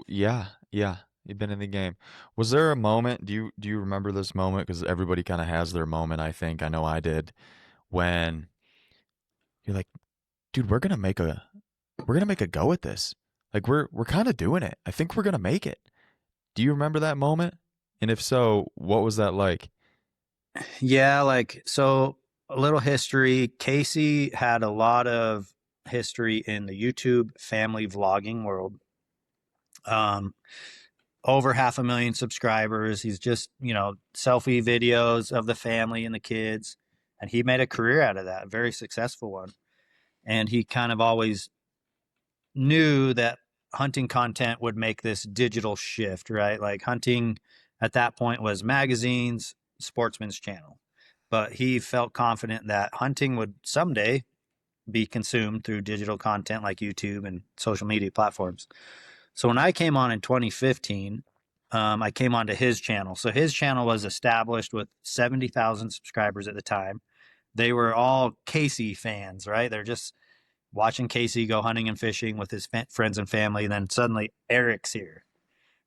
[SPEAKER 1] yeah, yeah, you've been in the game. Was there a moment, do you remember this moment? Because everybody kind of has their moment, I think. I know I did when you're like, dude, we're gonna make a go at this. Like we're kind of doing it. I think we're gonna make it. Do you remember that moment? And if so, what was that like?
[SPEAKER 2] Yeah, like so a little history. Casey had a lot of history in the YouTube family vlogging world. Um, over 500,000 subscribers. He's just, you know, selfie videos of the family and the kids. And he made a career out of that, a very successful one. And he kind of always knew that hunting content would make this digital shift, right? Like hunting at that point was magazines, Sportsman's Channel. But he felt confident that hunting would someday be consumed through digital content like YouTube and social media platforms. So when I came on in 2015, I came onto his channel. So his channel was established with 70,000 subscribers at the time. They were all Casey fans, right? They're just watching Casey go hunting and fishing with his friends and family. And then suddenly Eric's here.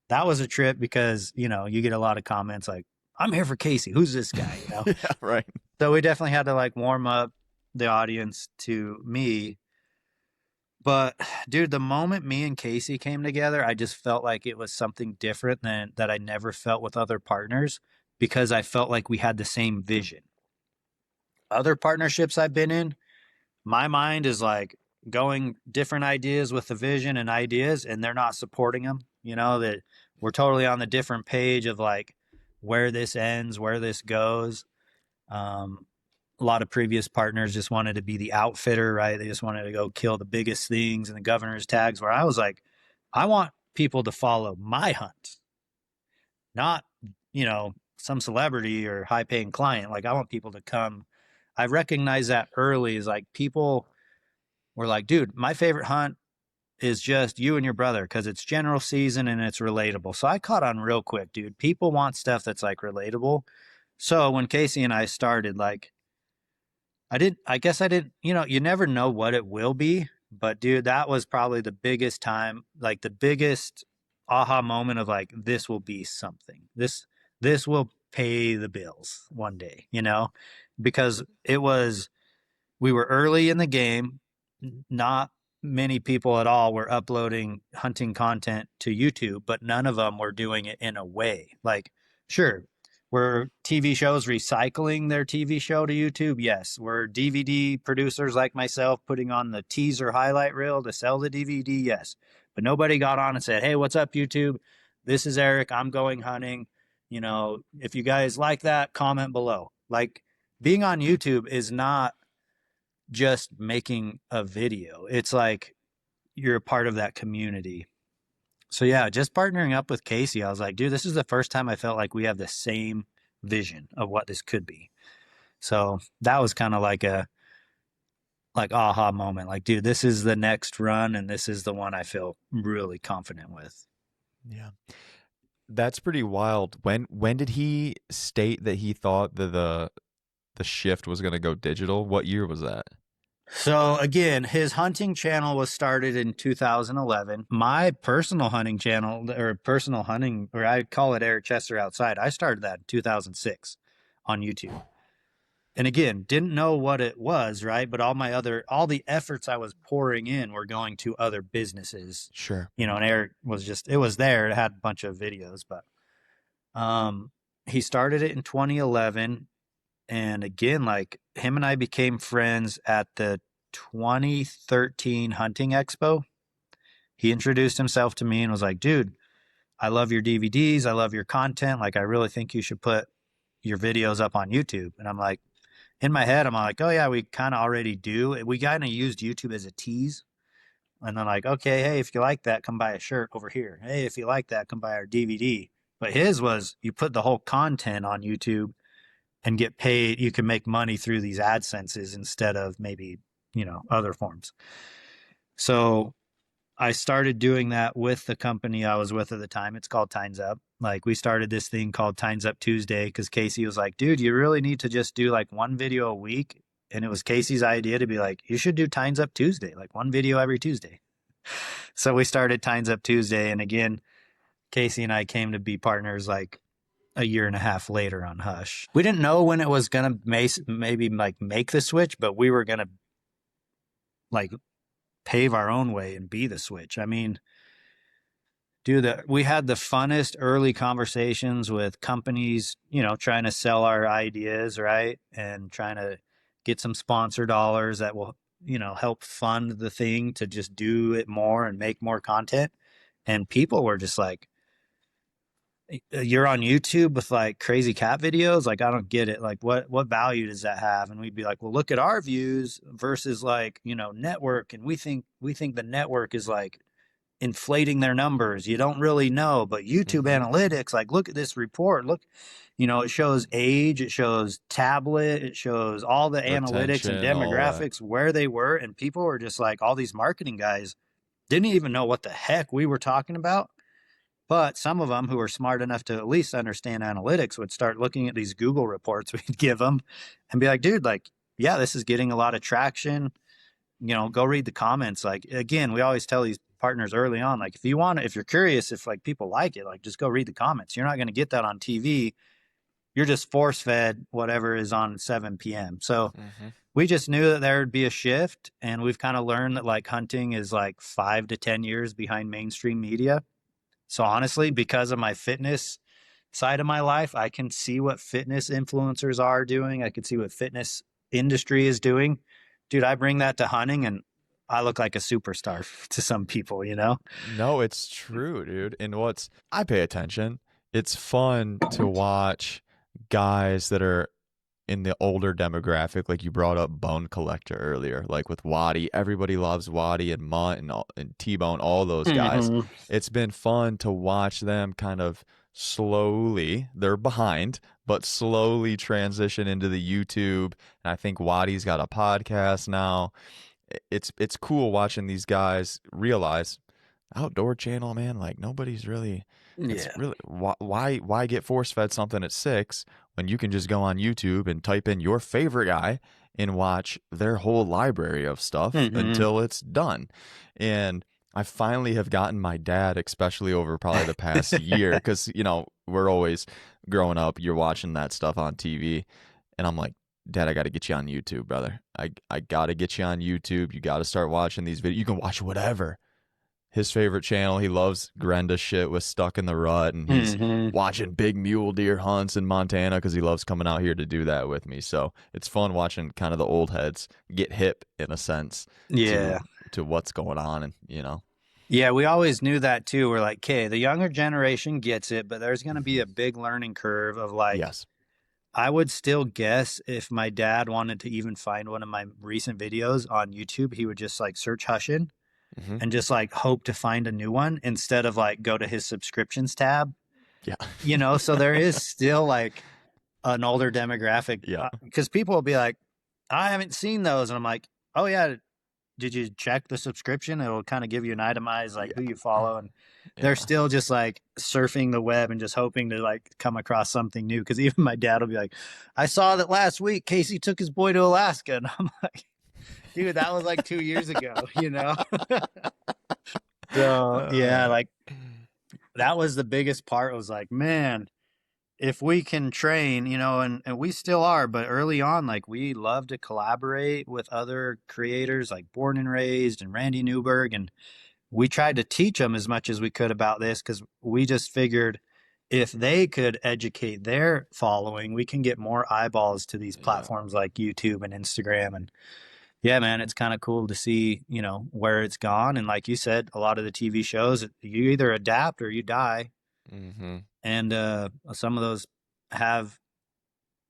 [SPEAKER 2] That was a trip because, you know, you get a lot of comments like, I'm here for Casey. Who's this guy? You know?
[SPEAKER 1] Yeah, right.
[SPEAKER 2] So we definitely had to like warm up the audience to me. But dude, the moment me and Casey came together, I just felt like it was something different than that I never felt with other partners because I felt like we had the same vision. Other partnerships I've been in, my mind is like going different ideas with the vision and ideas, and they're not supporting them. You know, that we're totally on the different page of like where this ends, where this goes. Um, a lot of previous partners just wanted to be the outfitter, right? They just wanted to go kill the biggest things and the governor's tags. Where I was like, I want people to follow my hunt, not, you know, some celebrity or high paying client. Like, I want people to come. I recognize that early is like people were like, dude, my favorite hunt is just you and your brother because it's general season and it's relatable. So I caught on real quick, dude. People want stuff that's like relatable. So when Casey and I started, like, I guess I didn't, you never know what it will be, but dude, that was probably the biggest time, like the biggest aha moment of like, this will be something. This will pay the bills one day, because we were early in the game. Not many people at all were uploading hunting content to YouTube, but none of them were doing it in a way. Like, sure, were TV shows recycling their TV show to YouTube? Yes. Were DVD producers like myself putting on the teaser highlight reel to sell the DVD? Yes. But nobody got on and said, hey, what's up, YouTube? This is Eric. I'm going hunting. If you guys like that, comment below. Like, being on YouTube is not just making a video. It's like you're a part of that community. So yeah, just partnering up with Casey, I was like, dude, this is the first time I felt like we have the same vision of what this could be. So that was kind of like a aha moment. Like, dude, this is the next run and this is the one I feel really confident with.
[SPEAKER 1] Yeah. That's pretty wild. When did he state that he thought that the shift was going to go digital? What year was that?
[SPEAKER 2] So again, his hunting channel was started in 2011. My personal hunting channel, or personal hunting, or I call it Eric Chester Outside, I started that in 2006 on YouTube. And again, didn't know what it was, right? But all the efforts I was pouring in were going to other businesses,
[SPEAKER 1] Sure.
[SPEAKER 2] and Eric was it was there. It had a bunch of videos, but he started it in 2011. And again, like him and I became friends at the 2013 hunting expo. He introduced himself to me and was like, dude, I love your DVDs. I love your content. Like, I really think you should put your videos up on YouTube. And I'm like, in my head, I'm like, oh yeah, we kind of already do. We kind of used YouTube as a tease. And then like, okay, hey, if you like that, come buy a shirt over here. Hey, if you like that, come buy our DVD. But his was you put the whole content on YouTube and get paid. You can make money through these AdSenses instead of maybe, other forms. So I started doing that with the company I was with at the time. It's called Times Up. Like, we started this thing called Times Up Tuesday because Casey was like, dude, you really need to just do like one video a week. And it was Casey's idea to be like, you should do Times Up Tuesday, like one video every Tuesday. So we started Times Up Tuesday. And again, Casey and I came to be partners like a year and a half later on Hush. We didn't know when it was going to maybe like make the switch, but we were going to like pave our own way and be the switch. I mean, dude, we had the funnest early conversations with companies, trying to sell our ideas, right? And trying to get some sponsor dollars that will, help fund the thing to just do it more and make more content. And people were just like, you're on YouTube with like crazy cat videos. Like, I don't get it. Like, what value does that have? And we'd be like, well, look at our views versus like, network. And we think the network is like inflating their numbers. You don't really know, but YouTube analytics, like, look at this report. Look, it shows age, it shows tablet, it shows all the analytics and
[SPEAKER 1] Retention, all that.
[SPEAKER 2] demographics where they were. And people were just like, all these marketing guys didn't even know what the heck we were talking about. But some of them who were smart enough to at least understand analytics would start looking at these Google reports we'd give them and be like, dude, like, yeah, this is getting a lot of traction. Go read the comments. Like, again, we always tell these partners early on, like, if you're curious if like people like it, like, just go read the comments. You're not going to get that on TV. You're just force fed whatever is on 7 p.m. So we just knew that there would be a shift. And we've kind of learned that like hunting is like 5 to 10 years behind mainstream media. So honestly, because of my fitness side of my life, I can see what fitness influencers are doing. I can see what fitness industry is doing. Dude, I bring that to hunting and I look like a superstar to some people,
[SPEAKER 1] No, it's true, dude. And I pay attention. It's fun to watch guys that are in the older demographic, like you brought up Bone Collector earlier, like with Waddy. Everybody loves Waddy and Mutt and T-Bone, all those guys.
[SPEAKER 2] Mm-hmm.
[SPEAKER 1] It's been fun to watch them kind of slowly, they're behind, but slowly transition into the YouTube. And I think Waddy's got a podcast now. It's cool watching these guys realize outdoor channel, man, like nobody's really it's
[SPEAKER 2] Yeah.
[SPEAKER 1] really why get force fed something at 6 when you can just go on YouTube and type in your favorite guy and watch their whole library of stuff
[SPEAKER 2] Hmm.
[SPEAKER 1] until it's done. And I finally have gotten my dad, especially over probably the past year, because, we're always growing up, you're watching that stuff on TV. And I'm like, Dad, I got to get you on YouTube, brother. I got to get you on YouTube. You got to start watching these videos. You can watch whatever. His favorite channel, he loves Grenda shit with Stuck in the Rut, and he's
[SPEAKER 2] Hmm.
[SPEAKER 1] watching big mule deer hunts in Montana because he loves coming out here to do that with me. So it's fun watching kind of the old heads get hip in a sense to
[SPEAKER 2] Yeah.
[SPEAKER 1] what's going on, and.
[SPEAKER 2] Yeah, we always knew that too. We're like, okay, the younger generation gets it, but there's going to be
[SPEAKER 1] Hmm.
[SPEAKER 2] a big learning curve of like,
[SPEAKER 1] Yes.
[SPEAKER 2] I would still guess if my dad wanted to even find one of my recent videos on YouTube, he would just like search Hushin
[SPEAKER 1] Hmm.
[SPEAKER 2] and just like hope to find a new one instead of like go to his subscriptions tab,
[SPEAKER 1] Yeah.
[SPEAKER 2] so there is still like an older demographic
[SPEAKER 1] Yeah.
[SPEAKER 2] because people will be like, I haven't seen those. And I'm like, oh, yeah. Did you check the subscription? It'll kind of give you an itemized like who you
[SPEAKER 1] Yeah.
[SPEAKER 2] follow. And they're
[SPEAKER 1] Yeah.
[SPEAKER 2] still just like surfing the web and just hoping to like come across something new. Cause even my dad will be like, I saw that last week Casey took his boy to Alaska. And I'm like, dude, that was like 2 years ago. So yeah,
[SPEAKER 1] Uh,
[SPEAKER 2] like that was the biggest part was like, man, if we can train, and we still are, but early on, like we love to collaborate with other creators like Born and Raised and Randy Newberg. And we tried to teach them as much as we could about this because we just figured if they could educate their following, we can get more eyeballs to these
[SPEAKER 1] yeah.
[SPEAKER 2] platforms like YouTube and Instagram. And yeah, man, it's kind of cool to see, where it's gone. And like you said, a lot of the TV shows, you either adapt or you die.
[SPEAKER 1] Hmm.
[SPEAKER 2] And some of those have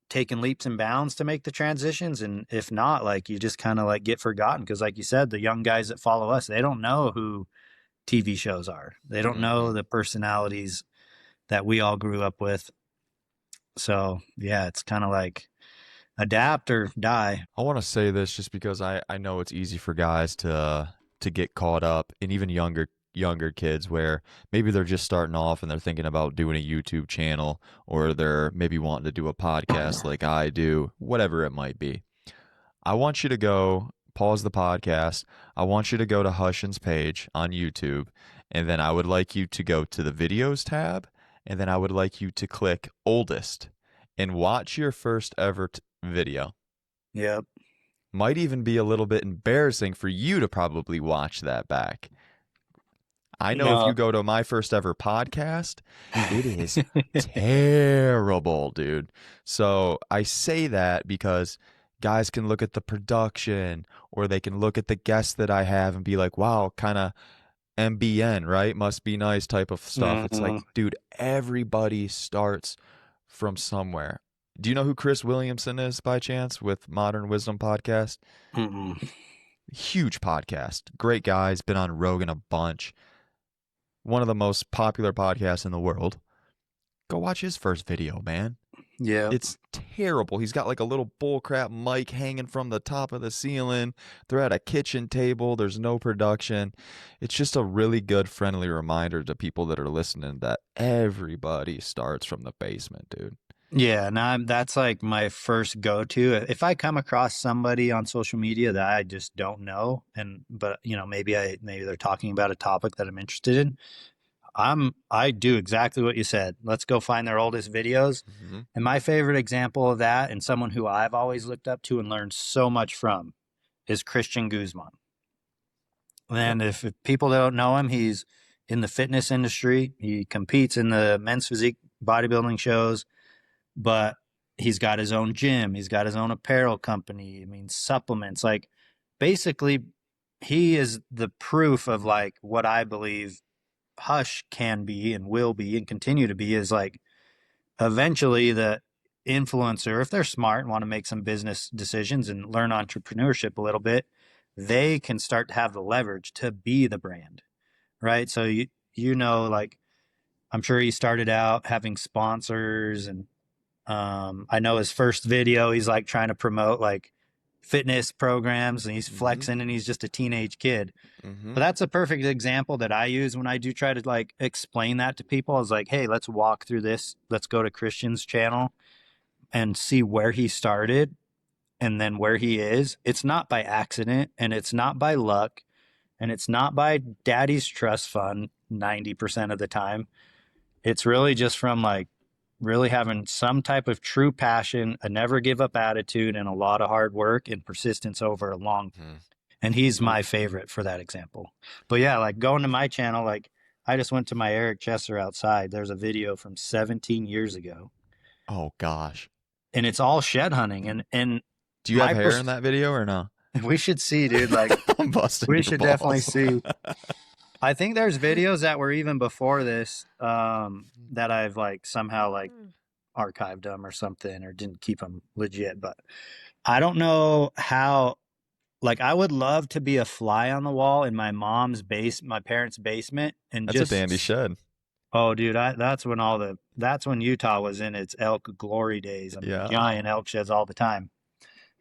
[SPEAKER 2] taken leaps and bounds to make the transitions, and if not, like you just kind of like get forgotten because like you said, the young guys that follow us, they don't know who TV shows are, they don't know
[SPEAKER 1] Hmm.
[SPEAKER 2] the personalities that we all grew up with. So yeah, it's kind of like adapt or die.
[SPEAKER 1] I want to say this just because I know it's easy for guys to get caught up, and even younger kids where maybe they're just starting off and they're thinking about doing a YouTube channel, or they're maybe wanting to do a podcast like I do, whatever it might be. I want you to go pause the podcast. I want you to go to Hushin's page on YouTube, and then I would like you to go to the videos tab, and then I would like you to click oldest and watch your first ever video.
[SPEAKER 2] Yep.
[SPEAKER 1] Might even be a little bit embarrassing for you to probably watch that back. I know if you
[SPEAKER 2] No.
[SPEAKER 1] go to my first ever podcast, it is terrible, dude. So I say that because guys can look at the production, or they can look at the guests that I have and be like, wow, kind of MBN, right? Must be nice type of stuff. It's like,
[SPEAKER 2] Mm-mm.
[SPEAKER 1] dude, everybody starts from somewhere. Do you know who Chris Williamson is by chance with Modern Wisdom Podcast?
[SPEAKER 2] Mm-mm.
[SPEAKER 1] Huge podcast. Great guy. He's been on Rogan a bunch. One of the most popular podcasts in the world. Go watch his first video, man.
[SPEAKER 2] Yep.
[SPEAKER 1] It's terrible. He's got like a little bullcrap mic hanging from the top of the ceiling. They're at a kitchen table. There's no production. It's just a really good, friendly reminder to people that are listening that everybody starts from the basement, dude.
[SPEAKER 2] Yeah, and that's like my first go-to. If I come across somebody on social media that I just don't know, and but maybe they're talking about a topic that I'm interested in, I do exactly what you said. Let's go find their oldest videos.
[SPEAKER 1] Mm-hmm.
[SPEAKER 2] And my favorite example of that, and someone who I've always looked up to and learned so much from, is Christian Guzman.
[SPEAKER 1] Yep.
[SPEAKER 2] And if people don't know him, he's in the fitness industry. He competes in the men's physique bodybuilding shows, but he's got his own gym. He's got his own apparel company. I mean, supplements. Like, basically, he is the proof of like what I believe Hush can be and will be and continue to be is like eventually the influencer, if they're smart and want to make some business decisions and learn entrepreneurship a little bit, they can start to have the leverage to be the brand, right? So like I'm sure he started out having sponsors, and I know his first video, he's like trying to promote like fitness programs and he's
[SPEAKER 1] Mm-hmm.
[SPEAKER 2] flexing and he's just a teenage kid.
[SPEAKER 1] Mm-hmm.
[SPEAKER 2] But that's a perfect example that I use when I do try to like explain that to people. I was like, hey, let's walk through this. Let's go to Christian's channel and see where he started. and then where he is, it's not by accident and it's not by luck and it's not by daddy's trust fund 90% of the time. It's really just from like really having some type of true passion, a never give up attitude, and a lot of hard work and persistence over a long.
[SPEAKER 1] Mhm.
[SPEAKER 2] And he's my favorite for that example. But yeah, like going to my channel, like I just went to my Eric Chesser outside. There's a video from 17 years ago,
[SPEAKER 1] Oh gosh.
[SPEAKER 2] and it's all shed hunting. And
[SPEAKER 1] Do you have
[SPEAKER 2] my
[SPEAKER 1] hair in that video or no?
[SPEAKER 2] we should see, dude. Like
[SPEAKER 1] I'm busting
[SPEAKER 2] we
[SPEAKER 1] your
[SPEAKER 2] should definitely
[SPEAKER 1] balls.
[SPEAKER 2] see. I think there's videos that were even before this that I've like somehow like archived them or something or didn't keep them legit. But I don't know how. Like I would love to be a fly on the wall in my parents' basement, and
[SPEAKER 1] That's a dandy
[SPEAKER 2] just
[SPEAKER 1] shed.
[SPEAKER 2] oh, dude, that's when Utah was in its elk glory days. I mean,
[SPEAKER 1] Yeah.
[SPEAKER 2] giant elk sheds all the time.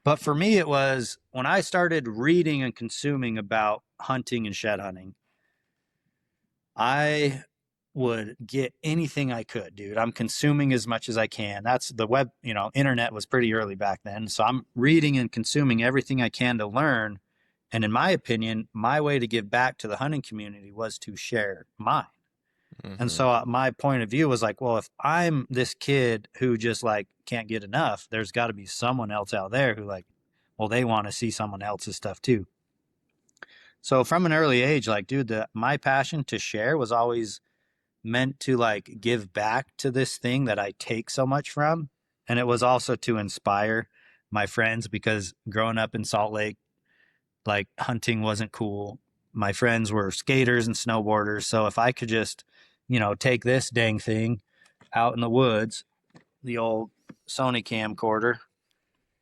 [SPEAKER 2] But for me, it was when I started reading and consuming about hunting and shed hunting. I would get anything I could, dude. I'm consuming as much as I can. That's the web, internet was pretty early back then. So I'm reading and consuming everything I can to learn. And in my opinion, my way to give back to the hunting community was to share mine. And
[SPEAKER 1] Hmm.
[SPEAKER 2] so my point of view was like, well, if I'm this kid who just like can't get enough, there's got to be someone else out there who like, well, they want to see someone else's stuff too. So from an early age, like, dude, my passion to share was always meant to like give back to this thing that I take so much from. And it was also to inspire my friends because growing up in Salt Lake, like hunting wasn't cool. My friends were skaters and snowboarders. So if I could just, take this dang thing out in the woods, the old Sony camcorder,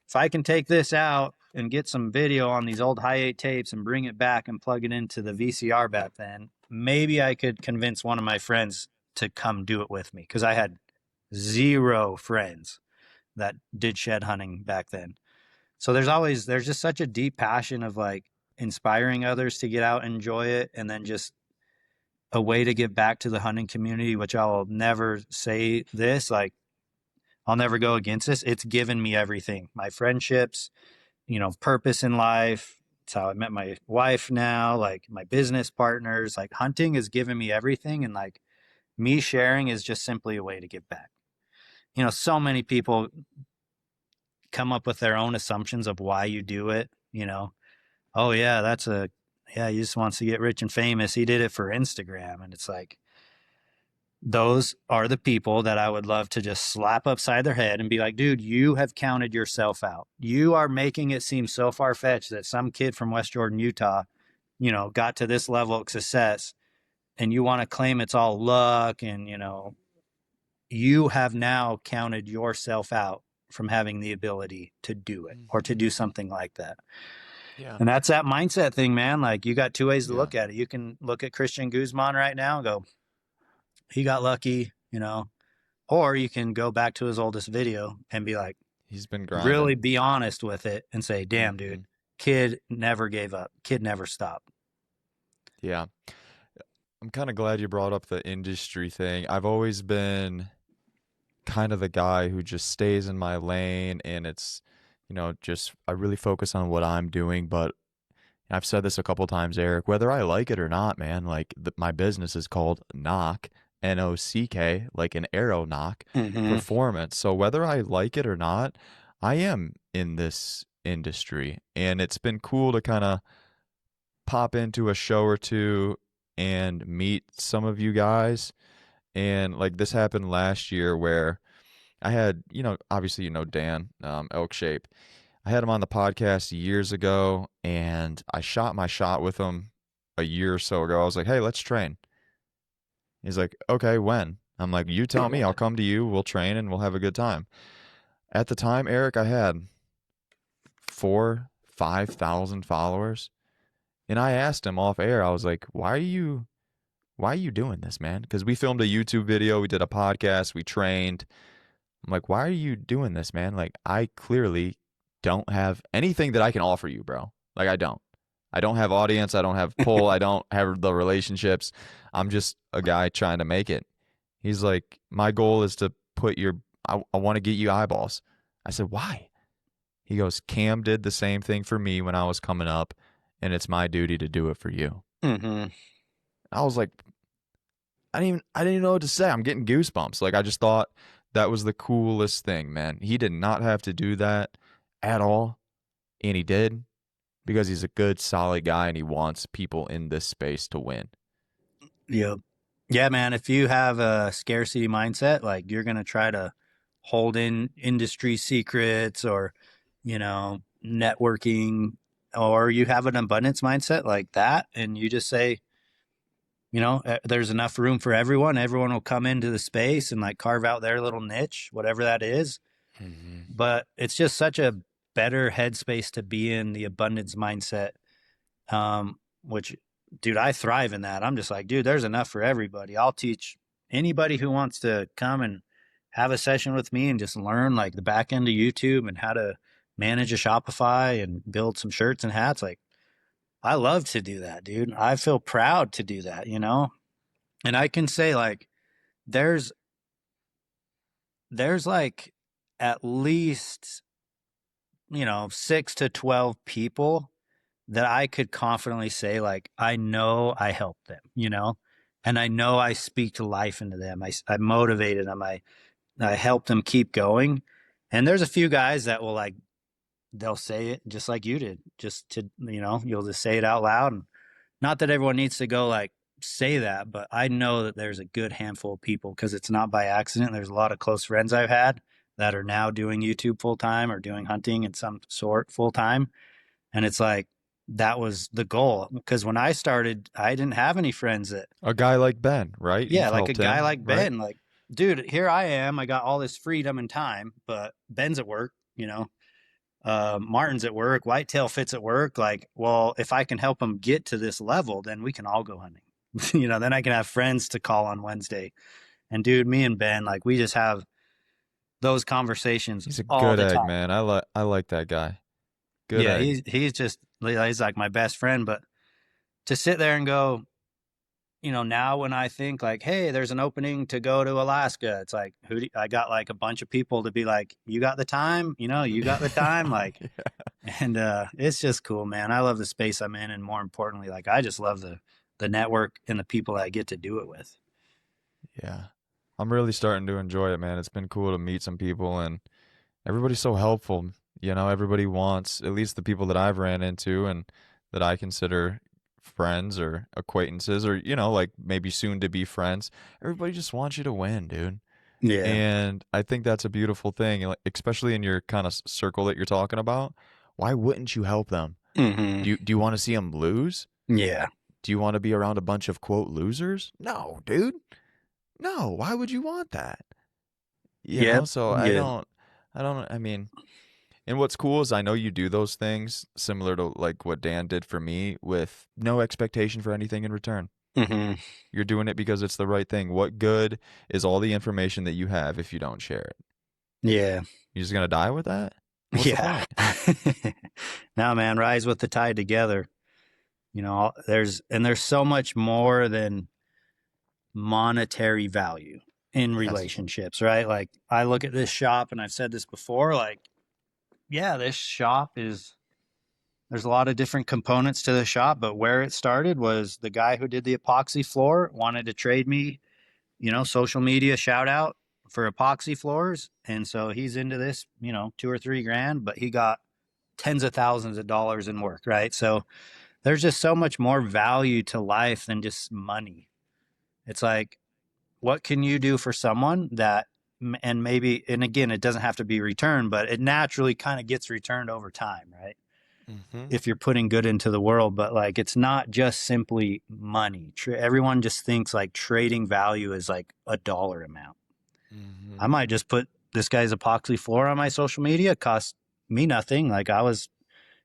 [SPEAKER 2] if I can take this out and get some video on these old high 8 tapes and bring it back and plug it into the VCR back then, maybe I could convince one of my friends to come do it with me because I had zero friends that did shed hunting back then. So there's just such a deep passion of like inspiring others to get out and enjoy it, and then just a way to give back to the hunting community, which I'll never say this, like I'll never go against this. It's given me everything. My friendships, purpose in life. It's how I met my wife now, like my business partners. Like hunting has given me everything. And like me sharing is just simply a way to give back. So many people come up with their own assumptions of why you do it. Oh, yeah, he just wants to get rich and famous. He did it for Instagram. And it's like, those are the people that I would love to just slap upside their head and be like, dude, you have counted yourself out. You are making it seem so far fetched that some kid from West Jordan, Utah, got to this level of success, and you want to claim it's all luck. And, you have now counted yourself out from having the ability to do it or to do something like that.
[SPEAKER 1] Yeah.
[SPEAKER 2] And that's that mindset thing, man. Like you got two ways to
[SPEAKER 1] Yeah.
[SPEAKER 2] look at it. You can look at Christian Guzman right now and go, he got lucky, or you can go back to his oldest video and be like,
[SPEAKER 1] He's been
[SPEAKER 2] really
[SPEAKER 1] grinding.
[SPEAKER 2] be honest with it and say, damn, dude, kid never gave up. Kid never stopped.
[SPEAKER 1] Yeah. I'm kind of glad you brought up the industry thing. I've always been kind of the guy who just stays in my lane, and it's, just I really focus on what I'm doing. But I've said this a couple times, Eric, whether I like it or not, man, like my business is called Nock, Nock, like an arrow knock
[SPEAKER 2] Mm-hmm.
[SPEAKER 1] performance. So whether I like it or not, I am in this industry, and it's been cool to kind of pop into a show or two and meet some of you guys. And like this happened last year where I had, obviously, Dan, Elk Shape. I had him on the podcast years ago, and I shot my shot with him a year or so ago. I was like, hey, let's train. He's like, okay, when? I'm like, you tell me. I'll come to you. We'll train and we'll have a good time. At the time, Eric, I had 5,000 followers. And I asked him off air, I was like, why are you doing this, man? Because we filmed a YouTube video, we did a podcast, we trained. I'm like, why are you doing this, man? Like, I clearly don't have anything that I can offer you, bro. Like, I don't. I don't have audience. I don't have pull. I don't have the relationships. I'm just a guy trying to make it. He's like, my goal is to I want to get you eyeballs. I said, why? He goes, Cam did the same thing for me when I was coming up, and it's my duty to do it for you.
[SPEAKER 2] Mm-hmm.
[SPEAKER 1] I was like, I didn't even know what to say. I'm getting goosebumps. Like I just thought that was the coolest thing, man. He did not have to do that at all, and he did because he's a good, solid guy and he wants people in this space to win.
[SPEAKER 2] Yep. Yeah, man. If you have a scarcity mindset, like you're gonna try to hold in industry secrets or, networking, or you have an abundance mindset like that, and you just say, there's enough room for everyone. Everyone will come into the space and like carve out their little niche, whatever that is.
[SPEAKER 1] Mm-hmm.
[SPEAKER 2] But it's just such a better headspace to be in, the abundance mindset. Which, dude, I thrive in that. I'm just like, dude, there's enough for everybody. I'll teach anybody who wants to come and have a session with me and just learn like the back end of YouTube and how to manage a Shopify and build some shirts and hats. Like, I love to do that, dude. I feel proud to do that, And I can say like there's like at least, 6 to 12 people that I could confidently say like I know I helped them, and I know I speak to life into them. I motivated them. I helped them keep going. And there's a few guys that will like they'll say it just like you did, just to you'll just say it out loud. And not that everyone needs to go like say that, but I know that there's a good handful of people because it's not by accident. There's a lot of close friends I've had that are now doing YouTube full time or doing hunting in some sort full time. And it's like that was the goal because when I started, I didn't have any friends that,
[SPEAKER 1] A guy like Ben, right?
[SPEAKER 2] yeah,
[SPEAKER 1] You've
[SPEAKER 2] like a
[SPEAKER 1] helped
[SPEAKER 2] guy
[SPEAKER 1] him,
[SPEAKER 2] like
[SPEAKER 1] right?
[SPEAKER 2] Ben, like, dude, here I am. I got all this freedom and time, but Ben's at work, Martin's at work, Whitetail Fits at work. Like, well, if I can help him get to this level, then we can all go hunting. Then I can have friends to call on Wednesday. And dude, me and Ben, like, we just have those conversations
[SPEAKER 1] He's a
[SPEAKER 2] all
[SPEAKER 1] good
[SPEAKER 2] the
[SPEAKER 1] egg,
[SPEAKER 2] time.
[SPEAKER 1] man. I like that guy. Good
[SPEAKER 2] Yeah,
[SPEAKER 1] egg.
[SPEAKER 2] he's just he's like my best friend. But to sit there and go, now when I think like, hey, there's an opening to go to Alaska, it's like, I got like a bunch of people to be like, you got the time, you got the time, like, and it's just cool, man. I love the space I'm in, and more importantly, like, I just love the network and the people I get to do it with.
[SPEAKER 1] Yeah. I'm really starting to enjoy it, man. It's been cool to meet some people and everybody's so helpful. Everybody wants, at least the people that I've ran into and that I consider friends or acquaintances or, like maybe soon to be friends. Everybody just wants you to win, dude.
[SPEAKER 2] Yeah.
[SPEAKER 1] And I think that's a beautiful thing, like, especially in your kind of circle that you're talking about. Why wouldn't you help them?
[SPEAKER 2] Hmm.
[SPEAKER 1] Do you want to see them lose?
[SPEAKER 2] Yeah.
[SPEAKER 1] Do you want to be around a bunch of quote losers? No, dude. No, why would you want that?
[SPEAKER 2] Yep.
[SPEAKER 1] So
[SPEAKER 2] Yeah.
[SPEAKER 1] I mean, and what's cool is I know you do those things similar to like what Dan did for me with no expectation for anything in return.
[SPEAKER 2] Hmm.
[SPEAKER 1] You're doing it because it's the right thing. What good is all the information that you have if you don't share it?
[SPEAKER 2] Yeah.
[SPEAKER 1] You're just gonna die with that? What's the
[SPEAKER 2] Yeah.
[SPEAKER 1] point?
[SPEAKER 2] Now, man, rise with the tide together. There's so much more than monetary value in
[SPEAKER 1] Yes.
[SPEAKER 2] relationships, right? Like I look at this shop and I've said this before, like, yeah, this shop is there's a lot of different components to the shop, but where it started was the guy who did the epoxy floor wanted to trade me, social media shout out for epoxy floors. And so he's into this, 2 or 3 grand, but he got tens of thousands of dollars in work, right? So there's just so much more value to life than just money. It's like, what can you do for someone that, and maybe, and again, it doesn't have to be returned, but it naturally kind of gets returned over time, right?
[SPEAKER 1] Mm-hmm.
[SPEAKER 2] If you're putting good into the world, but like, it's not just simply money. Everyone just thinks like trading value is like a dollar amount.
[SPEAKER 1] Mm-hmm.
[SPEAKER 2] I might just put this guy's epoxy floor on my social media, cost me nothing. Like I was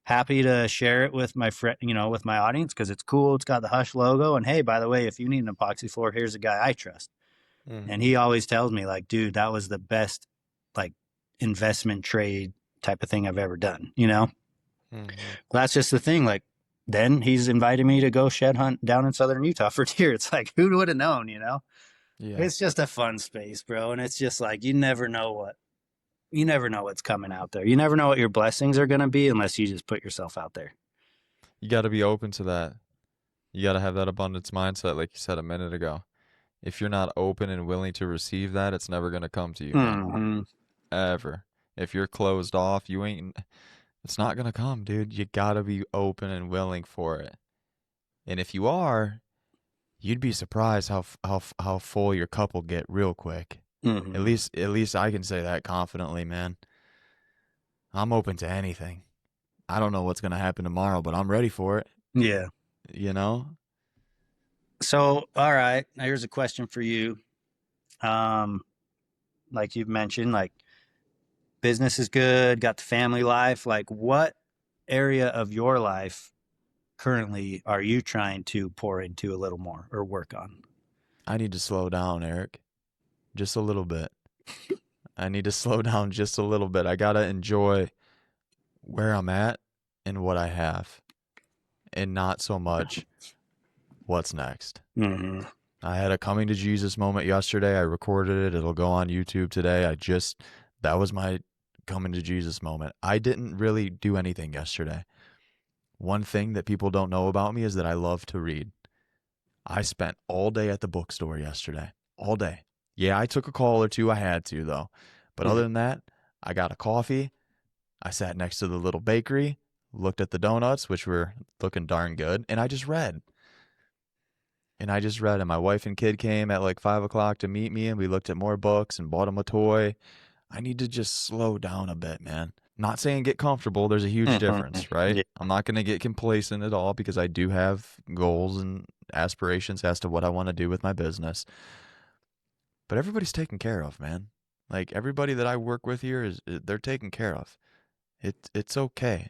[SPEAKER 2] happy to share it with my friend, with my audience because it's cool. It's got the Hush logo. And hey, by the way, if you need an epoxy floor, here's a guy I trust. And
[SPEAKER 1] Mm-hmm.
[SPEAKER 2] he always tells me, like, dude, that was the best, like, investment trade type of thing I've ever done.
[SPEAKER 1] Mm-hmm.
[SPEAKER 2] That's just the thing. Like, then he's invited me to go shed hunt down in southern Utah for deer. It's like, who would have known?
[SPEAKER 1] Yeah.
[SPEAKER 2] It's just a fun space, bro. And it's just like, you never know you never know what's coming out there. You never know what your blessings are going to be unless you just put yourself out there.
[SPEAKER 1] You got to be open to that. You got to have that abundance mindset, like you said a minute ago. If you're not open and willing to receive that, it's never going to come to you, man.
[SPEAKER 2] Hmm.
[SPEAKER 1] Ever. If you're closed off, you ain't, it's not going to come, dude. You got to be open and willing for it. And if you are, you'd be surprised how full your cup will get real quick.
[SPEAKER 2] Hmm.
[SPEAKER 1] At least I can say that confidently, man. I'm open to anything. I don't know what's going to happen tomorrow, but I'm ready for it,
[SPEAKER 2] Yeah.
[SPEAKER 1] you know?
[SPEAKER 2] So, all right, now here's a question for you. Um, like you've mentioned, like business is good, got the family life. Like, what area of your life currently are you trying to pour into a little more or work on?
[SPEAKER 1] I need to slow down, Eric. Just a little bit. I need to slow down just a little bit. I got to enjoy where I'm at and what I have, and not so much what's next.
[SPEAKER 2] Hmm.
[SPEAKER 1] I had a coming to Jesus moment yesterday. I recorded it. It'll go on YouTube today. That was my coming to Jesus moment. I didn't really do anything yesterday. One thing that people don't know about me is that I love to read. I spent all day at the bookstore yesterday. All day. Yeah, I took a call or two. I had to, though. But other than that, I got a coffee. I sat next to the little bakery, looked at the donuts, which were looking darn good, and I just read. And my wife and kid came at like 5 o'clock to meet me, and we looked at more books and bought them a toy. I need to just slow down a bit, man. Not saying get comfortable. There's a huge
[SPEAKER 2] Hmm.
[SPEAKER 1] difference, right?
[SPEAKER 2] Yeah.
[SPEAKER 1] I'm not going to get complacent at all because I do have goals and aspirations as to what I want to do with my business. But everybody's taken care of, man. Like everybody that I work with here they're taken care of. It's okay.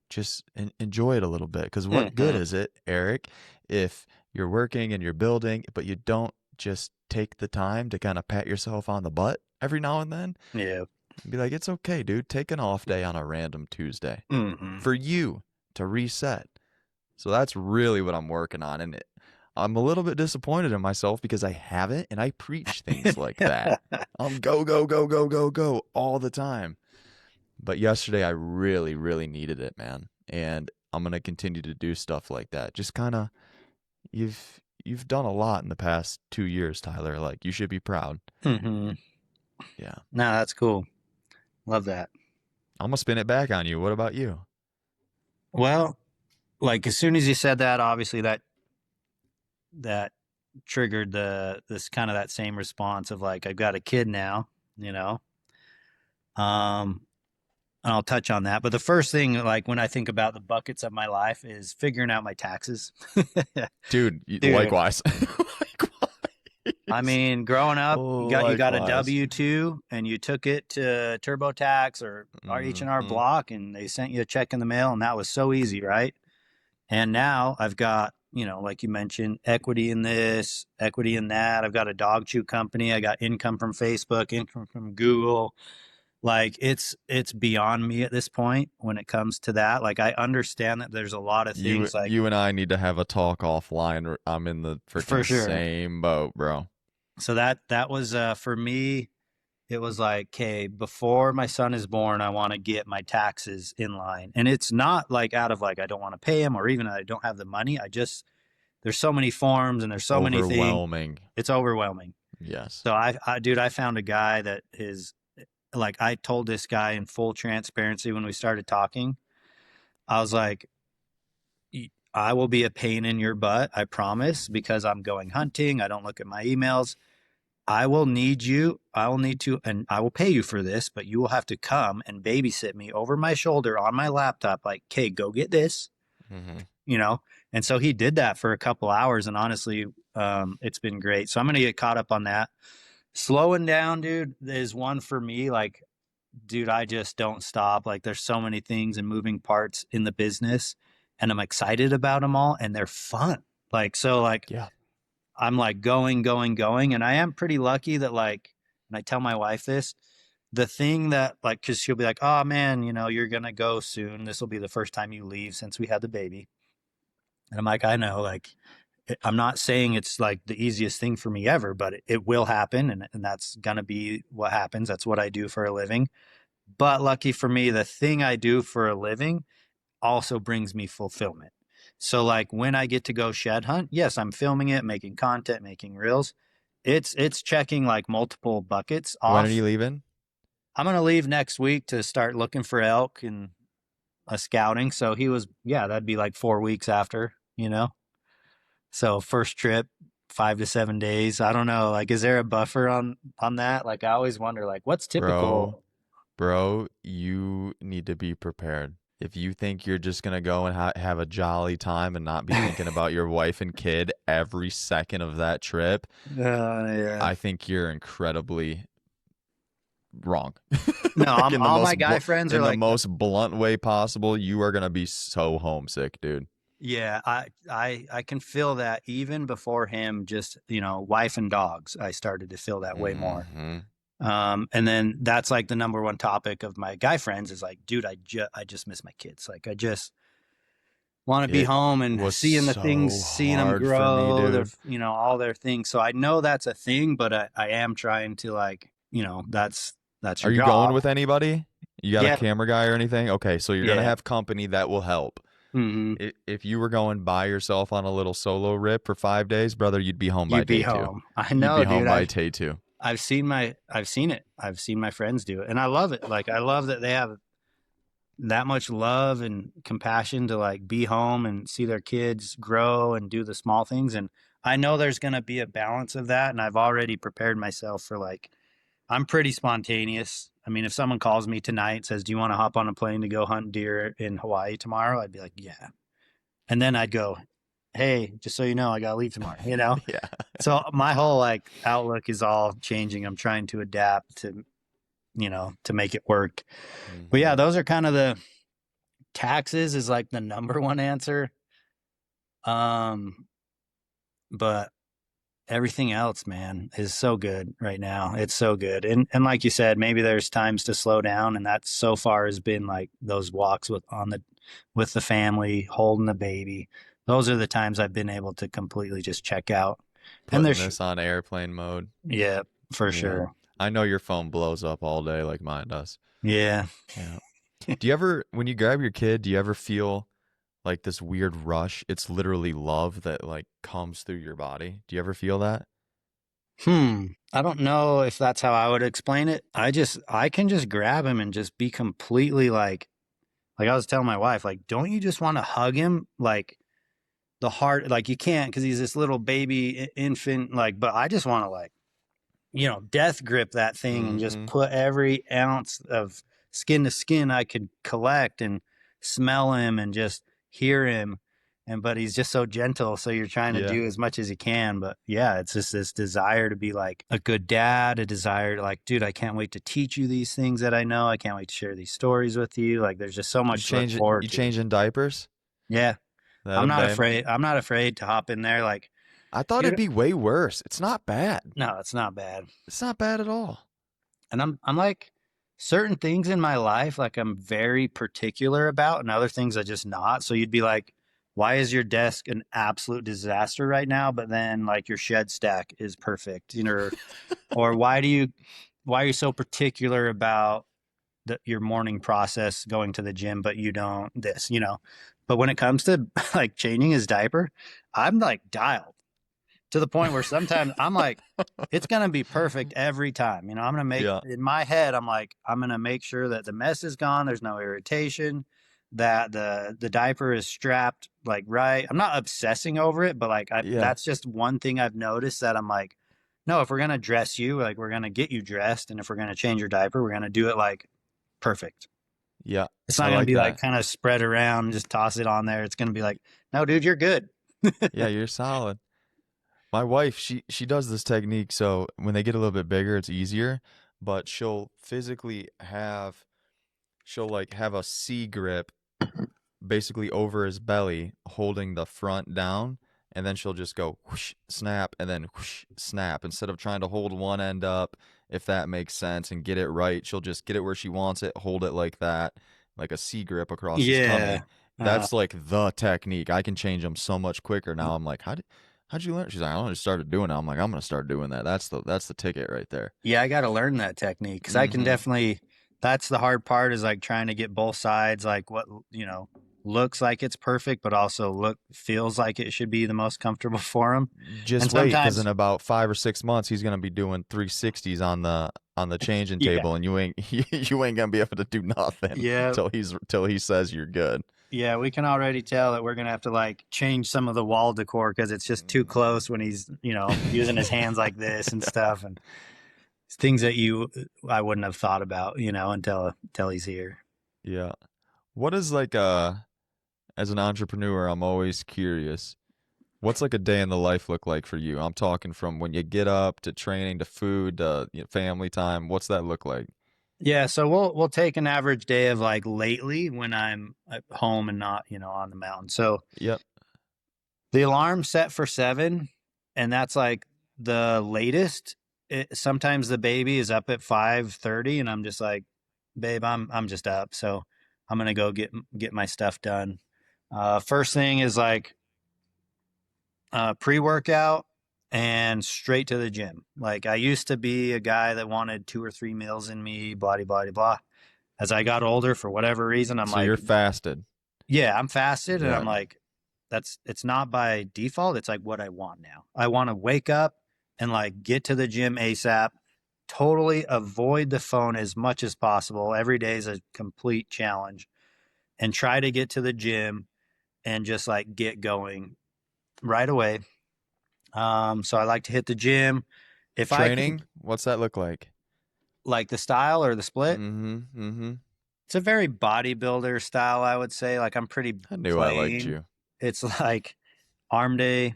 [SPEAKER 1] Just enjoy it a little bit. Because what good
[SPEAKER 2] Hmm.
[SPEAKER 1] is it, Eric, if you're working and you're building, but you don't just take the time to kind of pat yourself on the butt every now and then
[SPEAKER 2] Yeah.
[SPEAKER 1] and be like, it's okay, dude. Take an off day on a random Tuesday
[SPEAKER 2] Hmm.
[SPEAKER 1] for you to reset. So that's really what I'm working on. And I'm a little bit disappointed in myself because I haven't, and I preach things like that. I'm go, go, go, go, go, go all the time. But yesterday I really, really needed it, man. And I'm gonna continue to do stuff like that. Just kind of you've done a lot in the past 2 years, Tyler. Like you should be proud.
[SPEAKER 2] Hmm.
[SPEAKER 1] Yeah.
[SPEAKER 2] No, that's cool. Love that.
[SPEAKER 1] I'm gonna spin it back on you. What about you?
[SPEAKER 2] Well, like as soon as you said that, obviously that triggered this kind of that same response of like I've got a kid now, you know. Um, and I'll touch on that. But the first thing, like when I think about the buckets of my life, is figuring out my taxes.
[SPEAKER 1] Dude,
[SPEAKER 2] Dude,
[SPEAKER 1] likewise.
[SPEAKER 2] I
[SPEAKER 1] Likewise.
[SPEAKER 2] mean, growing up, you got a
[SPEAKER 1] Likewise.
[SPEAKER 2] W-2 and you took it to TurboTax or H&R
[SPEAKER 1] Mm-hmm.
[SPEAKER 2] Block and they sent you a check in the mail and that was so easy, right? And now I've got, like you mentioned, equity in this, equity in that. I've got a dog chew company. I got income from Facebook, income from Google. Like it's beyond me at this point when it comes to that. Like I understand that there's a lot of things like
[SPEAKER 1] You and I need to have a talk offline. I'm in the
[SPEAKER 2] for
[SPEAKER 1] freaking
[SPEAKER 2] sure.
[SPEAKER 1] same boat, bro.
[SPEAKER 2] So that was for me. It was like, okay, before my son is born, I want to get my taxes in line, and it's not like out of like I don't want to pay him or even I don't have the money. I just there's so many forms and there's so many things.
[SPEAKER 1] Overwhelming.
[SPEAKER 2] It's overwhelming.
[SPEAKER 1] Yes.
[SPEAKER 2] So dude, I found a guy that is like, I told this guy in full transparency when we started talking, I was like, I will be a pain in your butt. I promise, because I'm going hunting. I don't look at my emails. I will need you. I will need to, and I will pay you for this, but you will have to come and babysit me over my shoulder on my laptop. Like, okay, go get this,
[SPEAKER 1] Mm-hmm.
[SPEAKER 2] you know? And so he did that for a couple hours. And honestly, it's been great. So I'm going to get caught up on that. Slowing down, dude, is one for me. Like, dude, I just don't stop. Like, there's so many things and moving parts in the business, and I'm excited about them all, and they're fun. Like, so, like,
[SPEAKER 1] Yeah.
[SPEAKER 2] I'm like going, going, going. And I am pretty lucky that, like, and I tell my wife this, the thing that, like, because she'll be like, oh man, you're going to go soon. This will be the first time you leave since we had the baby. And I'm like, I know, like, I'm not saying it's like the easiest thing for me ever, but it will happen, and that's gonna be what happens. That's what I do for a living. But lucky for me, the thing I do for a living also brings me fulfillment. So like when I get to go shed hunt, yes, I'm filming it, making content, making reels. It's checking like multiple buckets
[SPEAKER 1] When are
[SPEAKER 2] off.
[SPEAKER 1] you leaving?
[SPEAKER 2] I'm gonna leave next week to start looking for elk and a scouting. So he was, yeah, that'd be like 4 weeks after, you know. So first trip, 5 to 7 days. I don't know. Like, is there a buffer on that? Like, I always wonder, like, what's
[SPEAKER 1] Bro,
[SPEAKER 2] typical?
[SPEAKER 1] bro, you need to be prepared. If you think you're just gonna go and have a jolly time and not be thinking about your wife and kid every second of that trip,
[SPEAKER 2] Yeah.
[SPEAKER 1] I think you're incredibly wrong.
[SPEAKER 2] No,
[SPEAKER 1] Like
[SPEAKER 2] all my guy friends are
[SPEAKER 1] in the
[SPEAKER 2] like,
[SPEAKER 1] most blunt way possible, you are gonna be so homesick, dude.
[SPEAKER 2] yeah, I can feel that even before him. Just wife and dogs. I started to feel that way more.
[SPEAKER 1] Hmm.
[SPEAKER 2] And then that's like the number one topic of my guy friends is like, dude, I just miss my kids. Like, I just want to be
[SPEAKER 1] It
[SPEAKER 2] home and
[SPEAKER 1] was
[SPEAKER 2] seeing the things,
[SPEAKER 1] so
[SPEAKER 2] seeing them
[SPEAKER 1] hard for me,
[SPEAKER 2] grow, their,
[SPEAKER 1] dude.
[SPEAKER 2] all their things. So I know that's a thing, but I am trying to like, that's
[SPEAKER 1] Are
[SPEAKER 2] your
[SPEAKER 1] you going
[SPEAKER 2] job.
[SPEAKER 1] with anybody? You got a
[SPEAKER 2] Yeah.
[SPEAKER 1] camera guy or anything? Okay, so you're gonna
[SPEAKER 2] Yeah.
[SPEAKER 1] have company that will help.
[SPEAKER 2] Hmm.
[SPEAKER 1] If you were going by yourself on a little solo rip for 5 days, brother, you'd be home by
[SPEAKER 2] You'd be
[SPEAKER 1] day two.
[SPEAKER 2] home. I
[SPEAKER 1] You'd be
[SPEAKER 2] know, dude.
[SPEAKER 1] home by day two.
[SPEAKER 2] I've seen it. I've seen my friends do it, and I love it. Like, I love that they have that much love and compassion to like be home and see their kids grow and do the small things. And I know there's going to be a balance of that. And I've already prepared myself for like, I'm pretty spontaneous. I mean, if someone calls me tonight and says, "Do you want to hop on a plane to go hunt deer in Hawaii tomorrow?" I'd be like, "Yeah." And then I'd go, "Hey, just so you know, I got to leave tomorrow," you know?
[SPEAKER 1] Yeah.
[SPEAKER 2] So my whole like outlook is all changing. I'm trying to adapt to, to make it work. But yeah,
[SPEAKER 1] Hmm.
[SPEAKER 2] those are kind of the taxes is like the number one answer. Um, but everything else, man, is so good right now. It's so good. And like you said, maybe there's times to slow down, and that so far has been like those walks with the family, holding the baby. Those are the times I've been able to completely just check out. And
[SPEAKER 1] Putting
[SPEAKER 2] there's
[SPEAKER 1] this on airplane mode.
[SPEAKER 2] yeah, for
[SPEAKER 1] Yeah.
[SPEAKER 2] sure.
[SPEAKER 1] I know your phone blows up all day like mine does.
[SPEAKER 2] Yeah.
[SPEAKER 1] Yeah. Do you ever, when you grab your kid, do you ever feel like this weird rush? It's literally love that like comes through your body. Do you ever feel that?
[SPEAKER 2] I don't know if that's how I would explain it. I can just grab him and just be completely like I was telling my wife, like, don't you just want to hug him? Like the heart, like you can't because he's this little baby infant. Like, but I just want to like, death grip that thing and just
[SPEAKER 1] Hmm.
[SPEAKER 2] put every ounce of skin to skin I could collect and smell him and just hear him. But he's just so gentle. So you're trying to
[SPEAKER 1] Yeah.
[SPEAKER 2] do as much as you can. But yeah, it's just this desire to be like a good dad, a desire to like, dude, I can't wait to teach you these things that I know. I can't wait to share these stories with you. Like, there's just so much to look
[SPEAKER 1] You
[SPEAKER 2] forward to.
[SPEAKER 1] changing diapers?
[SPEAKER 2] Yeah.
[SPEAKER 1] That a bam?
[SPEAKER 2] I'm not afraid to hop in there. Like,
[SPEAKER 1] I thought it'd
[SPEAKER 2] dude,
[SPEAKER 1] be way worse. It's not bad.
[SPEAKER 2] no, it's not bad.
[SPEAKER 1] It's not bad at all.
[SPEAKER 2] And I'm like certain things in my life, like I'm very particular about, and other things I just not. So you'd be like, why is your desk an absolute disaster right now? But then like your shed stack is perfect, or why are you so particular about your morning process going to the gym, but you don't this. But when it comes to like changing his diaper, I'm like dialed to the point where sometimes I'm like, it's gonna be perfect every time. I'm gonna make
[SPEAKER 1] Yeah.
[SPEAKER 2] in my head, I'm like, I'm gonna make sure that the mess is gone, there's no irritation, that the diaper is strapped like right. I'm not obsessing over it, but like
[SPEAKER 1] Yeah.
[SPEAKER 2] that's just one thing I've noticed that I'm like, no, if we're gonna dress you, like we're gonna get you dressed, and if we're gonna change your diaper, we're gonna do it like perfect.
[SPEAKER 1] Yeah.
[SPEAKER 2] It's
[SPEAKER 1] I
[SPEAKER 2] not gonna
[SPEAKER 1] like
[SPEAKER 2] be like
[SPEAKER 1] that.
[SPEAKER 2] kind of spread around, just toss it on there. It's gonna be like, no, dude, you're good.
[SPEAKER 1] Yeah, you're solid. My wife, she does this technique so when they get a little bit bigger, it's easier, but she'll like have a C grip basically over his belly, holding the front down, and then she'll just go whoosh, snap, and then whoosh, snap. Instead of trying to hold one end up, if that makes sense, and get it right, she'll just get it where she wants it, hold it like that, like a C grip across his
[SPEAKER 2] Yeah.
[SPEAKER 1] tummy. That's like the technique. I can change them so much quicker now. I'm like, how did? How'd you learn? She's like, I only started doing it. I'm like, I'm gonna start doing that. That's the ticket right there.
[SPEAKER 2] Yeah, I got to learn that technique because I can
[SPEAKER 1] Mm-hmm.
[SPEAKER 2] definitely. That's the hard part is like trying to get both sides, like what looks like it's perfect, but also feels like it should be the most comfortable for him. And
[SPEAKER 1] Just wait, because in
[SPEAKER 2] sometimes,
[SPEAKER 1] about 5 or 6 months, he's gonna be doing 360s on the changing
[SPEAKER 2] yeah,
[SPEAKER 1] table, and you ain't you ain't gonna be able to do nothing
[SPEAKER 2] yeah,
[SPEAKER 1] till he says you're good.
[SPEAKER 2] yeah, we can already tell that we're gonna have to like change some of the wall decor because it's just too close when he's using his hands like this and stuff, and it's things that I wouldn't have thought about until he's here.
[SPEAKER 1] Yeah. What is like as an entrepreneur, I'm always curious. What's like a day in the life look like for you? I'm talking from when you get up to training to food to family time. What's that look like?
[SPEAKER 2] Yeah, so we'll take an average day of like lately when I'm at home and not on the mountain. So
[SPEAKER 1] Yep.
[SPEAKER 2] the alarm set for 7, and that's like the latest. Sometimes the baby is up at 5:30, and I'm just like, babe, I'm just up, so I'm gonna go get my stuff done. First thing is like pre-workout and straight to the gym. Like I used to be a guy that wanted 2 or 3 meals in me, blah blah blah blah. As I got older, for whatever reason, I'm
[SPEAKER 1] So you're
[SPEAKER 2] like,
[SPEAKER 1] fasted.
[SPEAKER 2] yeah, I'm fasted, and
[SPEAKER 1] Yeah.
[SPEAKER 2] I'm like, it's not by default. It's like what I want now. I want to wake up and like get to the gym ASAP. Totally avoid the phone as much as possible. Every day is a complete challenge, and try to get to the gym and just like get going right away. So I like to hit the gym. If I can,
[SPEAKER 1] Training, what's that look like?
[SPEAKER 2] like the style or the split,
[SPEAKER 1] Mm-hmm. Mm-hmm.
[SPEAKER 2] it's a very bodybuilder style, I would say. Like I'm pretty
[SPEAKER 1] I knew I liked
[SPEAKER 2] plain.
[SPEAKER 1] you.
[SPEAKER 2] It's like arm day.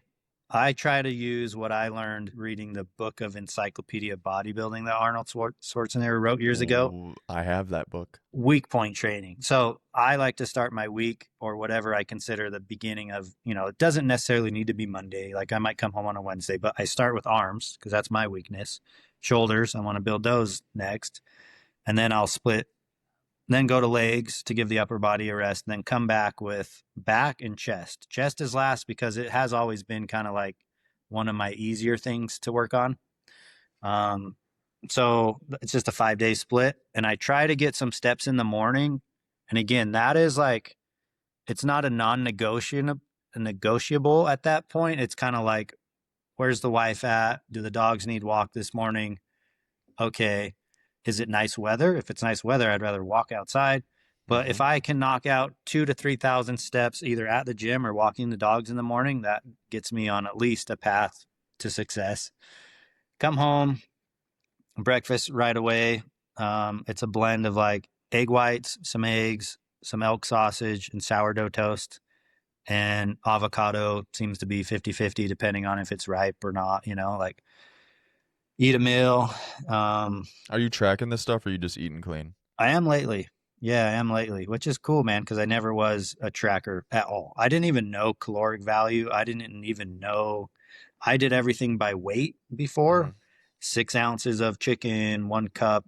[SPEAKER 2] I try to use what I learned reading the book of Encyclopedia Bodybuilding that Arnold Schwarzenegger wrote years ago.
[SPEAKER 1] Ooh, I have that book.
[SPEAKER 2] Weak point training. So I like to start my week or whatever I consider the beginning of, it doesn't necessarily need to be Monday. Like I might come home on a Wednesday, but I start with arms because that's my weakness. Shoulders, I want to build those next. And then I'll split, then go to legs to give the upper body a rest, and then come back with back and chest. Chest is last because it has always been kind of like one of my easier things to work on. Um, so it's just a 5 day split, and I try to get some steps in the morning. And again, that is like it's not a negotiable at that point. It's kind of like, where's the wife at? Do the dogs need walk this morning? Okay. Is it nice weather? If it's nice weather, I'd rather walk outside. But
[SPEAKER 1] Mm-hmm.
[SPEAKER 2] if I can knock out 2 to 3,000 steps either at the gym or walking the dogs in the morning, that gets me on at least a path to success. Come home, breakfast right away. It's a blend of like egg whites, some eggs, some elk sausage, and sourdough toast. And avocado seems to be 50-50 depending on if it's ripe or not, like eat a meal. Um,
[SPEAKER 1] Are you tracking this stuff or are you just eating clean?
[SPEAKER 2] I am lately. Yeah, I am lately, which is cool, man, because I never was a tracker at all. I didn't even know caloric value. I didn't even know. I did everything by weight
[SPEAKER 1] Mm-hmm.
[SPEAKER 2] before, 6 ounces of chicken, 1 cup.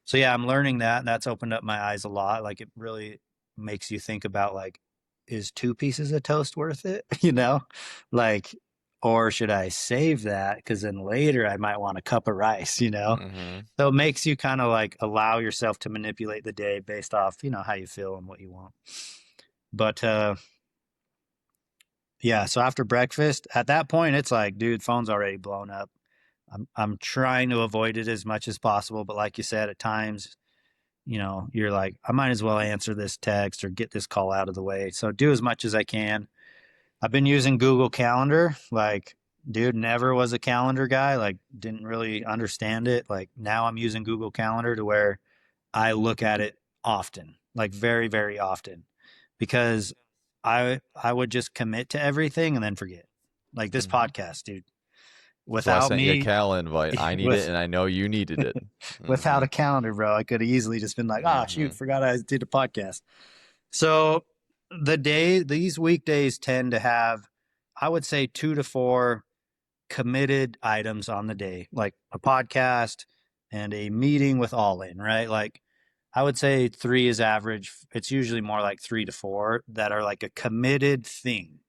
[SPEAKER 2] So yeah, I'm learning that. And that's opened up my eyes a lot. Like it really makes you think about like, is 2 pieces of toast worth it? Like, or should I save that? Because then later I might want a cup of rice.
[SPEAKER 1] Mm-hmm.
[SPEAKER 2] So it makes you kind of like allow yourself to manipulate the day based off, how you feel and what you want. But yeah, so after breakfast, at that point, it's like, dude, phone's already blown up. I'm trying to avoid it as much as possible, but like you said, at times, you're like, I might as well answer this text or get this call out of the way. So do as much as I can. I've been using Google Calendar. Like, dude, never was a calendar guy. Like, didn't really understand it. Like, now I'm using Google Calendar to where I look at it often, like very, very often, because I would just commit to everything and then forget. Like this
[SPEAKER 1] Mm-hmm.
[SPEAKER 2] podcast, dude.
[SPEAKER 1] So I
[SPEAKER 2] Without
[SPEAKER 1] sent you a
[SPEAKER 2] me,
[SPEAKER 1] cal invite. I need it
[SPEAKER 2] with
[SPEAKER 1] and I know you needed it.
[SPEAKER 2] without
[SPEAKER 1] Mm-hmm.
[SPEAKER 2] a calendar, bro, I could have easily just been like, ah,
[SPEAKER 1] Mm-hmm.
[SPEAKER 2] shoot, forgot I did a podcast. So these weekdays tend to have, I would say, 2 to 4 committed items on the day, like a podcast and a meeting with All In, right? Like I would say 3 is average. It's usually more like 3 to 4 that are like a committed thing.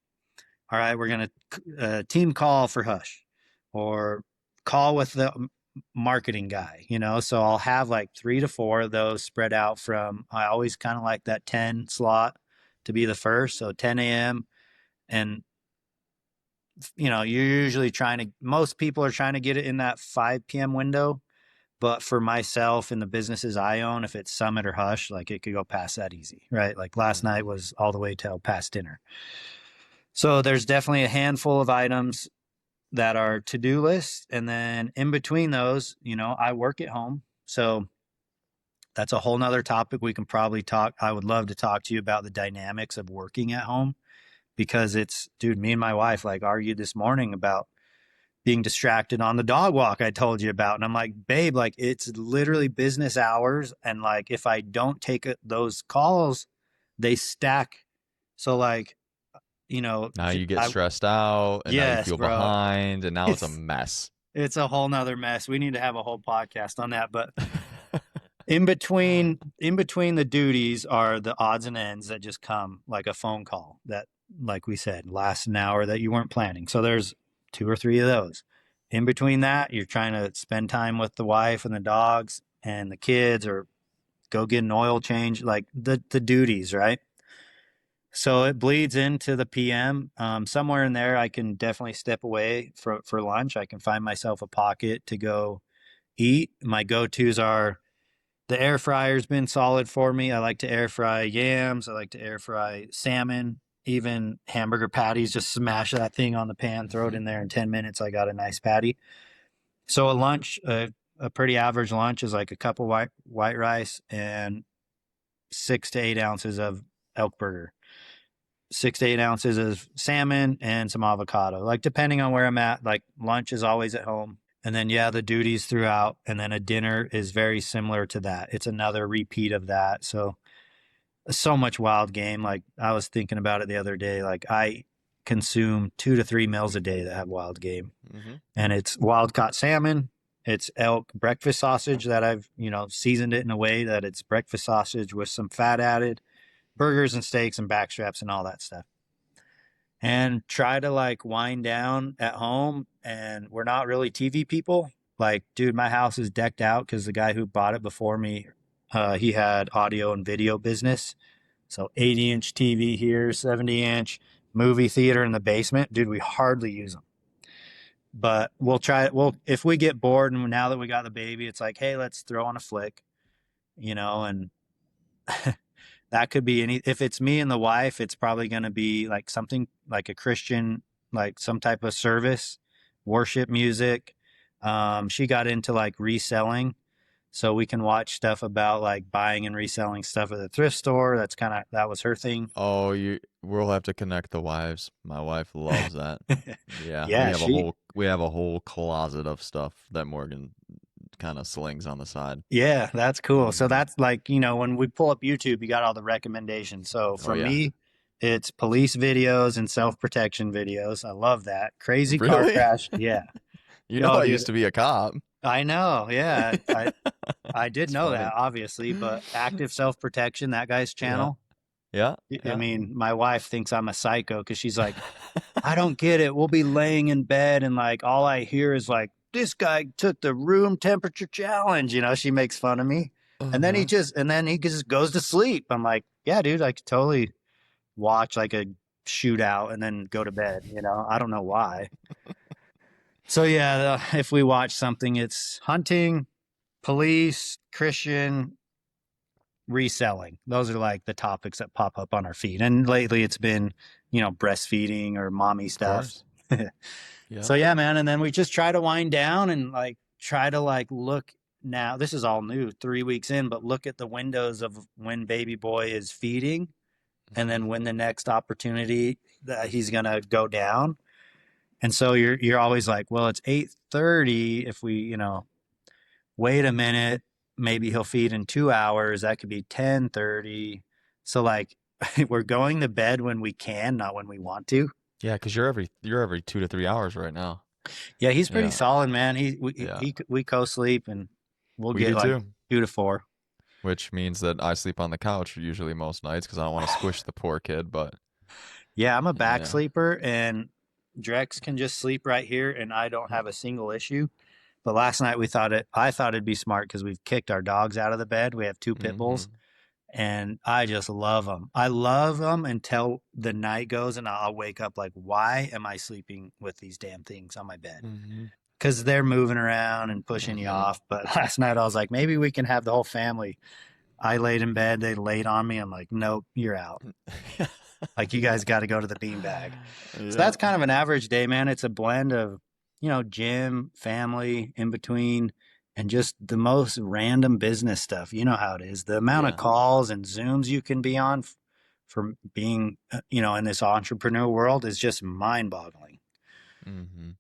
[SPEAKER 2] all right, we're going to team call for Hush or call with the marketing guy, you know? So I'll have like 3 to 4 of those spread out from, I always kind of like that 10 slot to be the first. So 10 a.m. And, you know, you're usually trying to, most people are trying to get it in that 5 p.m. window. But for myself and the businesses I own, if it's Summit or Hush, like it could go past that easy, right? Like last night
[SPEAKER 1] Hmm.
[SPEAKER 2] was all the way till past dinner. So there's definitely a handful of items that are to-do lists. And then in between those, you know, I work at home. So that's a whole nother topic we can probably talk. I would love to talk to you about the dynamics of working at home because it's, dude, me and my wife like argued this morning about being distracted on the dog walk I told you about. And I'm like, babe, like it's literally business hours. And like, if I don't take those calls, they stack. So like, you know,
[SPEAKER 1] Now you get stressed out, and now you
[SPEAKER 2] yes,
[SPEAKER 1] feel
[SPEAKER 2] bro,
[SPEAKER 1] behind, and now it's a
[SPEAKER 2] it's,
[SPEAKER 1] mess.
[SPEAKER 2] it's a whole nother mess. We need to have a whole podcast on that. But in between the duties are the odds and ends that just come like a phone call that, like we said, lasts an hour that you weren't planning. So there's 2 or 3 of those. In between that, you're trying to spend time with the wife and the dogs and the kids or go get an oil change, like the duties, right? So it bleeds into the PM. Somewhere in there, I can definitely step away for lunch. I can find myself a pocket to go eat. My go-tos are the air fryer's been solid for me. I like to air fry yams. I like to air fry salmon, even hamburger patties. Just smash that thing on the pan, throw it
[SPEAKER 1] Hmm.
[SPEAKER 2] in there in 10 minutes. I got a nice patty. So a lunch, a pretty average lunch is like a cup of white rice and 6 to 8 ounces of elk burger, 6 to 8 ounces of salmon and some avocado. Like depending on where I'm at, like lunch is always at home. And then, yeah, the duties throughout. And then a dinner is very similar to that. It's another repeat of that. So much wild game. Like I was thinking about it the other day. Like I consume 2 to 3 meals a day that have wild game.
[SPEAKER 1] Hmm.
[SPEAKER 2] And it's wild caught salmon. It's elk breakfast sausage that I've, you know, seasoned it in a way that it's breakfast sausage with some fat added, burgers and steaks and backstraps and all that stuff and try to like wind down at home. And we're not really TV people. Like, dude, my house is decked out because the guy who bought it before me, he had audio and video business. So 80-inch TV here, 70-inch movie theater in the basement. Dude, we hardly use them. But we'll try it. Well, if we get bored and now that we got the baby, it's like, hey, let's throw on a flick, you know, and that could be any, if it's me and the wife, it's probably going to be like something like a Christian, like some type of service, worship music. She got into like reselling. So we can watch stuff about like buying and reselling stuff at the thrift store. That's kind of, that was her thing.
[SPEAKER 1] Oh, we'll have to connect the wives. My wife loves that. Yeah,
[SPEAKER 2] Yeah, she,
[SPEAKER 1] we have a whole closet of stuff that Morgan kind of slings on the side.
[SPEAKER 2] yeah, that's cool. So
[SPEAKER 1] Hmm.
[SPEAKER 2] that's like, you know, when we pull up YouTube, you got all the recommendations. So
[SPEAKER 1] Oh
[SPEAKER 2] for
[SPEAKER 1] yeah.
[SPEAKER 2] me, it's police videos and self protection videos. I love that. Crazy car
[SPEAKER 1] Really?
[SPEAKER 2] crash. Yeah.
[SPEAKER 1] You know
[SPEAKER 2] Oh,
[SPEAKER 1] I
[SPEAKER 2] dude.
[SPEAKER 1] used to be a cop.
[SPEAKER 2] I know. Yeah. I did
[SPEAKER 1] It's
[SPEAKER 2] know
[SPEAKER 1] funny.
[SPEAKER 2] that, obviously, but active self protection, that guy's
[SPEAKER 1] Yeah.
[SPEAKER 2] channel.
[SPEAKER 1] Yeah.
[SPEAKER 2] I
[SPEAKER 1] Yeah.
[SPEAKER 2] mean, my wife thinks I'm a psycho because she's like, I don't get it. We'll be laying in bed and like all I hear is like, this guy took the room temperature challenge. You know, she makes fun of me.
[SPEAKER 1] Uh-huh.
[SPEAKER 2] And then he just goes to sleep. I'm like, yeah, dude, I could totally watch like a shootout and then go to bed. You know, I don't know why. So, yeah, if we watch something, it's hunting, police, Christian, reselling. Those are like the topics that pop up on our feed. And lately it's been, you know, breastfeeding or mommy
[SPEAKER 1] Of
[SPEAKER 2] stuff.
[SPEAKER 1] course. Yep.
[SPEAKER 2] So yeah, man. And then we just try to wind down and like try to like look now. This is all new, 3 weeks in, but look at the windows of when baby boy is feeding and
[SPEAKER 1] Hmm.
[SPEAKER 2] then when the next opportunity that he's gonna go down. And so you're always like, well, it's 8:30. If we, you know, wait a minute, maybe he'll feed in 2 hours. That could be 10:30. So like we're going to bed when we can, not when we want to.
[SPEAKER 1] Yeah, because you're every 2 to 3 hours right now.
[SPEAKER 2] Yeah, he's pretty
[SPEAKER 1] Yeah.
[SPEAKER 2] solid, man.
[SPEAKER 1] Yeah.
[SPEAKER 2] We co-sleep and we'll
[SPEAKER 1] We
[SPEAKER 2] get
[SPEAKER 1] do
[SPEAKER 2] like
[SPEAKER 1] too.
[SPEAKER 2] 2 to 4.
[SPEAKER 1] Which means that I sleep on the couch usually most nights because I don't want to squish the poor kid. But
[SPEAKER 2] Yeah, I'm a back
[SPEAKER 1] Yeah.
[SPEAKER 2] sleeper, and Drex can just sleep right here, and I don't have a single issue. But last night I thought it'd be smart because we've kicked our dogs out of the bed. We have two pit bulls,
[SPEAKER 1] Mm-hmm.
[SPEAKER 2] and I just love them. I love them until the night goes, and I'll wake up like, why am I sleeping with these damn things on my bed?
[SPEAKER 1] Mm-hmm.
[SPEAKER 2] Because they're moving around and pushing you
[SPEAKER 1] Mm-hmm.
[SPEAKER 2] off. But last night I was like, maybe we can have the whole family. I laid in bed, they laid on me. I'm like, nope, you're out. Like, you guys got to go to the beanbag. So
[SPEAKER 1] Yeah.
[SPEAKER 2] that's kind of an average day, man. It's a blend of, gym, family, in between, and just the most random business stuff. You know how it is. The amount of
[SPEAKER 1] Yeah.
[SPEAKER 2] calls and Zooms you can be on for being, in this entrepreneur world is just mind boggling.
[SPEAKER 1] Mm-hmm.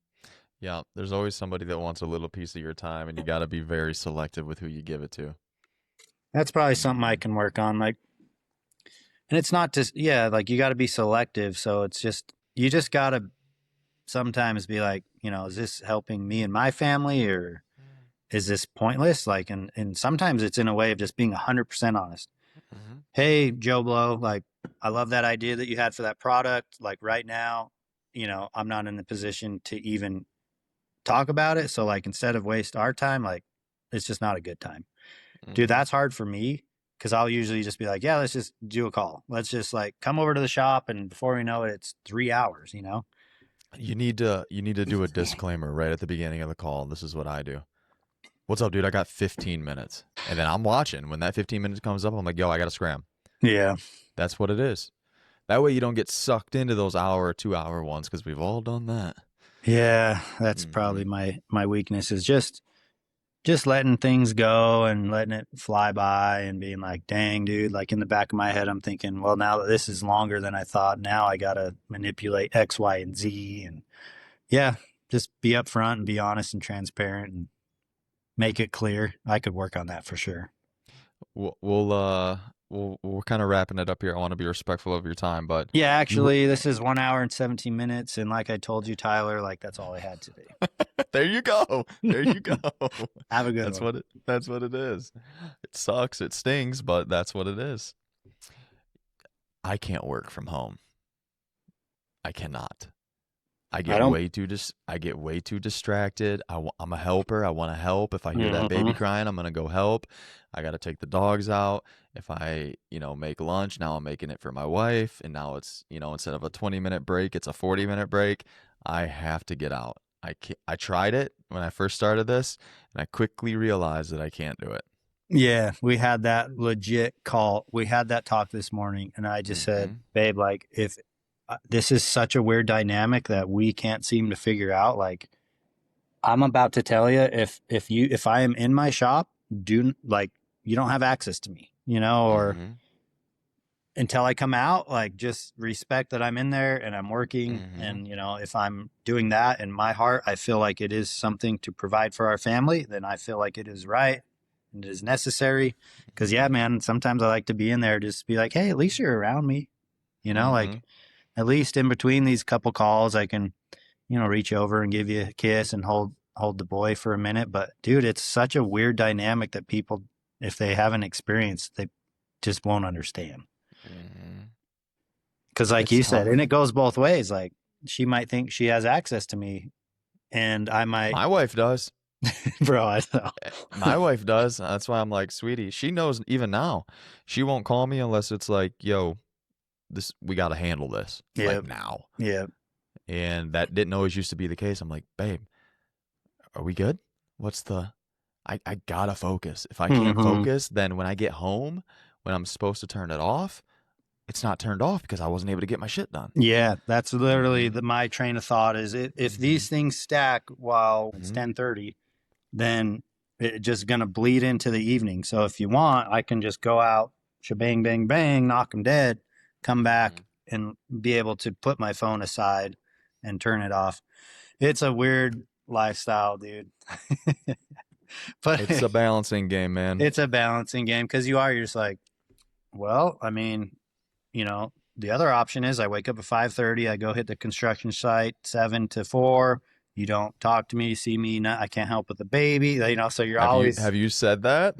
[SPEAKER 1] Yeah. There's always somebody that wants a little piece of your time, and you got to be very selective with who you give it to.
[SPEAKER 2] That's probably something I
[SPEAKER 1] Mm-hmm.
[SPEAKER 2] can work on. Like, and it's not just, yeah, like you got to be selective. So it's just, you just got to sometimes be like, is this helping me and my family, or is this pointless? Like, and sometimes it's in a way of just being 100% honest.
[SPEAKER 1] Mm-hmm.
[SPEAKER 2] Hey, Joe Blow, like, I love that idea that you had for that product. Like, right now, I'm not in the position to even talk about it. So, like, instead of waste our time, like, it's just not a good time. Dude,
[SPEAKER 1] Mm-hmm.
[SPEAKER 2] that's hard for me because I'll usually just be like, yeah, let's just do a call. Let's just like come over to the shop. And before we know it, it's 3 hours,
[SPEAKER 1] You need to do a disclaimer right at the beginning of the call. This is what I do. What's up, dude? I got 15 minutes. And then I'm watching. When that 15 minutes comes up, I'm like, yo, I got to scram.
[SPEAKER 2] Yeah.
[SPEAKER 1] That's what it is. That way you don't get sucked into those hour or 2 hour ones because we've all done that.
[SPEAKER 2] Yeah. That's
[SPEAKER 1] Mm-hmm.
[SPEAKER 2] probably my weakness is just letting things go and letting it fly by and being like, dang, dude, like in the back of my head, I'm thinking, well, now that this is longer than I thought, now I got to manipulate X, Y, and Z. And yeah, just be upfront and be honest and transparent and make it clear. I could work on that for sure.
[SPEAKER 1] We're kind of wrapping it up here. I want to be respectful of your time, but
[SPEAKER 2] Yeah,
[SPEAKER 1] you
[SPEAKER 2] actually, this is 1 hour and 17 minutes. And like I told you, Tyler, like that's all I had today.
[SPEAKER 1] there you go. There you go.
[SPEAKER 2] Have a good
[SPEAKER 1] That's
[SPEAKER 2] one.
[SPEAKER 1] what it is. It sucks. It stings, but that's what it is. I can't work from home. I cannot.
[SPEAKER 2] I don't.
[SPEAKER 1] I get way too distracted. I'm a helper. I want to help. If I hear that baby
[SPEAKER 2] Mhm.
[SPEAKER 1] crying, I'm gonna go help. I got to take the dogs out. If I, make lunch, now I'm making it for my wife, and now it's, instead of a 20-minute break, it's a 40-minute break. I have to get out. I tried it when I first started this, and I quickly realized that I can't do it.
[SPEAKER 2] Yeah, we had that legit call. We had that talk this morning, and I just said,
[SPEAKER 1] Mhm.
[SPEAKER 2] babe, like, if this is such a weird dynamic that we can't seem to figure out, like, I'm about to tell you, if I am in my shop, do like, you don't have access to me, or
[SPEAKER 1] Mhm.
[SPEAKER 2] until I come out, like, just respect that I'm in there and I'm working.
[SPEAKER 1] Mhm.
[SPEAKER 2] And, if I'm doing that in my heart, I feel like it is something to provide for our family, then I feel like it is right and it is necessary. Cause yeah, man, sometimes I like to be in there, just be like, hey, at least you're around me, like
[SPEAKER 1] Mhm.
[SPEAKER 2] at least in between these couple calls, I can, reach over and give you a kiss and hold the boy for a minute. But dude, it's such a weird dynamic that people, if they haven't experienced, they just won't understand.
[SPEAKER 1] Mhm.
[SPEAKER 2] Because, like
[SPEAKER 1] It's
[SPEAKER 2] you said, and it
[SPEAKER 1] tough.
[SPEAKER 2] goes both ways. Like, she might think she has access to me, and I might,
[SPEAKER 1] My wife does.
[SPEAKER 2] bro, I know.
[SPEAKER 1] My wife does. That's why I'm like, sweetie, she knows even now. She won't call me unless it's like, yo, this we got to handle this like
[SPEAKER 2] Yep.
[SPEAKER 1] now.
[SPEAKER 2] Yep.
[SPEAKER 1] And that didn't always used to be the case. I'm like, babe, are we good? What's the I gotta focus. If I can't
[SPEAKER 2] Hmm.
[SPEAKER 1] focus, then when I get home, when I'm supposed to turn it off, it's not turned off because I wasn't able to get my shit done.
[SPEAKER 2] Yeah, that's literally
[SPEAKER 1] Mm-hmm.
[SPEAKER 2] my train of thought is if
[SPEAKER 1] Mm-hmm.
[SPEAKER 2] these things stack while it's
[SPEAKER 1] Mm-hmm.
[SPEAKER 2] 10:30, then it's just gonna bleed into the evening. So if you want, I can just go out, shebang, bang, bang, knock them dead, come
[SPEAKER 1] Mm-hmm.
[SPEAKER 2] back and be able to put my phone aside and turn it off. It's a weird lifestyle, dude. But
[SPEAKER 1] It's a balancing game, man.
[SPEAKER 2] it's a balancing game because you're just like, well, I mean, the other option is I wake up at 5:30, I go hit the construction site 7 to 4. You don't talk to me, see me, not, I can't help with the baby, so you're
[SPEAKER 1] Have you
[SPEAKER 2] always,
[SPEAKER 1] have you said that?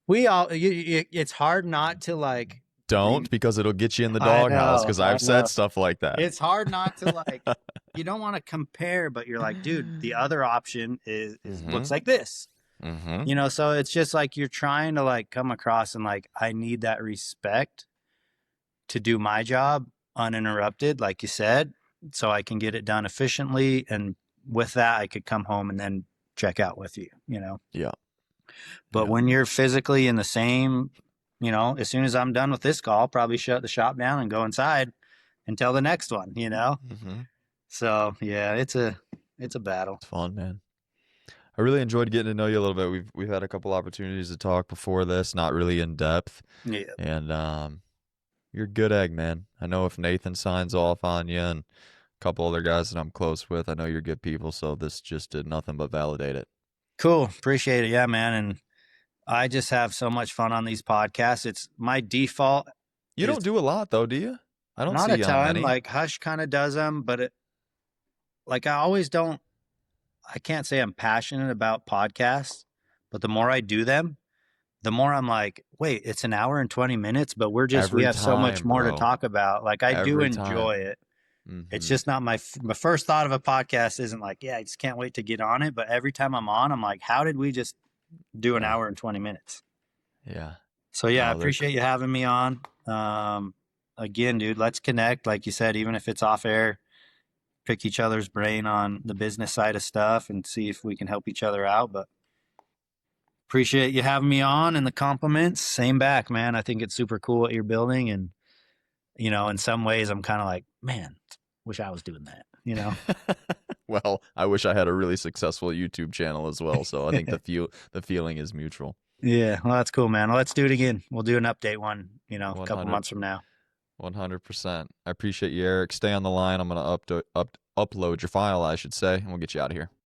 [SPEAKER 2] it's hard not to like.
[SPEAKER 1] Don't, because it'll get you in the
[SPEAKER 2] I
[SPEAKER 1] doghouse,
[SPEAKER 2] know,
[SPEAKER 1] because
[SPEAKER 2] I
[SPEAKER 1] I've said
[SPEAKER 2] know.
[SPEAKER 1] stuff like that.
[SPEAKER 2] It's hard not to like, you don't want to compare, but you're like, dude, the other option is
[SPEAKER 1] Mm-hmm.
[SPEAKER 2] looks like this.
[SPEAKER 1] Mm-hmm.
[SPEAKER 2] So it's just like you're trying to like come across and like I need that respect to do my job uninterrupted, like you said, so I can get it done efficiently. And with that, I could come home and then check out with you.
[SPEAKER 1] Yeah.
[SPEAKER 2] But
[SPEAKER 1] Yeah.
[SPEAKER 2] when you're physically in the same, as soon as I'm done with this call, I'll probably shut the shop down and go inside until the next one.
[SPEAKER 1] Mm-hmm.
[SPEAKER 2] So yeah, it's a battle.
[SPEAKER 1] It's fun, man. I really enjoyed getting to know you a little bit. We've had a couple opportunities to talk before this, not really in depth.
[SPEAKER 2] Yeah.
[SPEAKER 1] And you're a good egg, man. I know if Nathan signs off on you and a couple other guys that I'm close with, I know you're good people, so this just did nothing but validate it.
[SPEAKER 2] Cool. Appreciate it. Yeah, man. And I just have so much fun on these podcasts. It's my default
[SPEAKER 1] You
[SPEAKER 2] is
[SPEAKER 1] don't do a lot though, do you? I don't
[SPEAKER 2] not
[SPEAKER 1] see
[SPEAKER 2] a
[SPEAKER 1] you on
[SPEAKER 2] ton.
[SPEAKER 1] many.
[SPEAKER 2] Like Hush kind of does them, but like I always don't. I can't say I'm passionate about podcasts, but the more I do them, the more I'm like, wait, it's an hour and 20 minutes, but we
[SPEAKER 1] Every
[SPEAKER 2] have so much
[SPEAKER 1] time,
[SPEAKER 2] more to
[SPEAKER 1] bro.
[SPEAKER 2] talk about. Like I do
[SPEAKER 1] Every time.
[SPEAKER 2] enjoy it. It's
[SPEAKER 1] Mm-hmm.
[SPEAKER 2] just not my first thought of a podcast isn't like, yeah, I just can't wait to get on it. But every time I'm on, I'm like, how did we just do an
[SPEAKER 1] Yeah.
[SPEAKER 2] hour and 20 minutes?
[SPEAKER 1] Yeah.
[SPEAKER 2] So yeah, I
[SPEAKER 1] No, they're
[SPEAKER 2] appreciate you having me on. Again, dude, let's connect. Like you said, even if it's off air, pick each other's brain on the business side of stuff and see if we can help each other out. But appreciate you having me on and the compliments. Same back, man. I think it's super cool what you're building. And, in some ways I'm kind of like, man, wish I was doing that.
[SPEAKER 1] well, I wish I had a really successful YouTube channel as well, so I think the feeling is mutual.
[SPEAKER 2] Yeah. Well, that's cool, man. Well, let's do it again. We'll do an update one, a couple
[SPEAKER 1] 100
[SPEAKER 2] months from now.
[SPEAKER 1] 100%. I appreciate you, Eric. Stay on the line. I'm going to upload your file, I should say, and we'll get you out of here.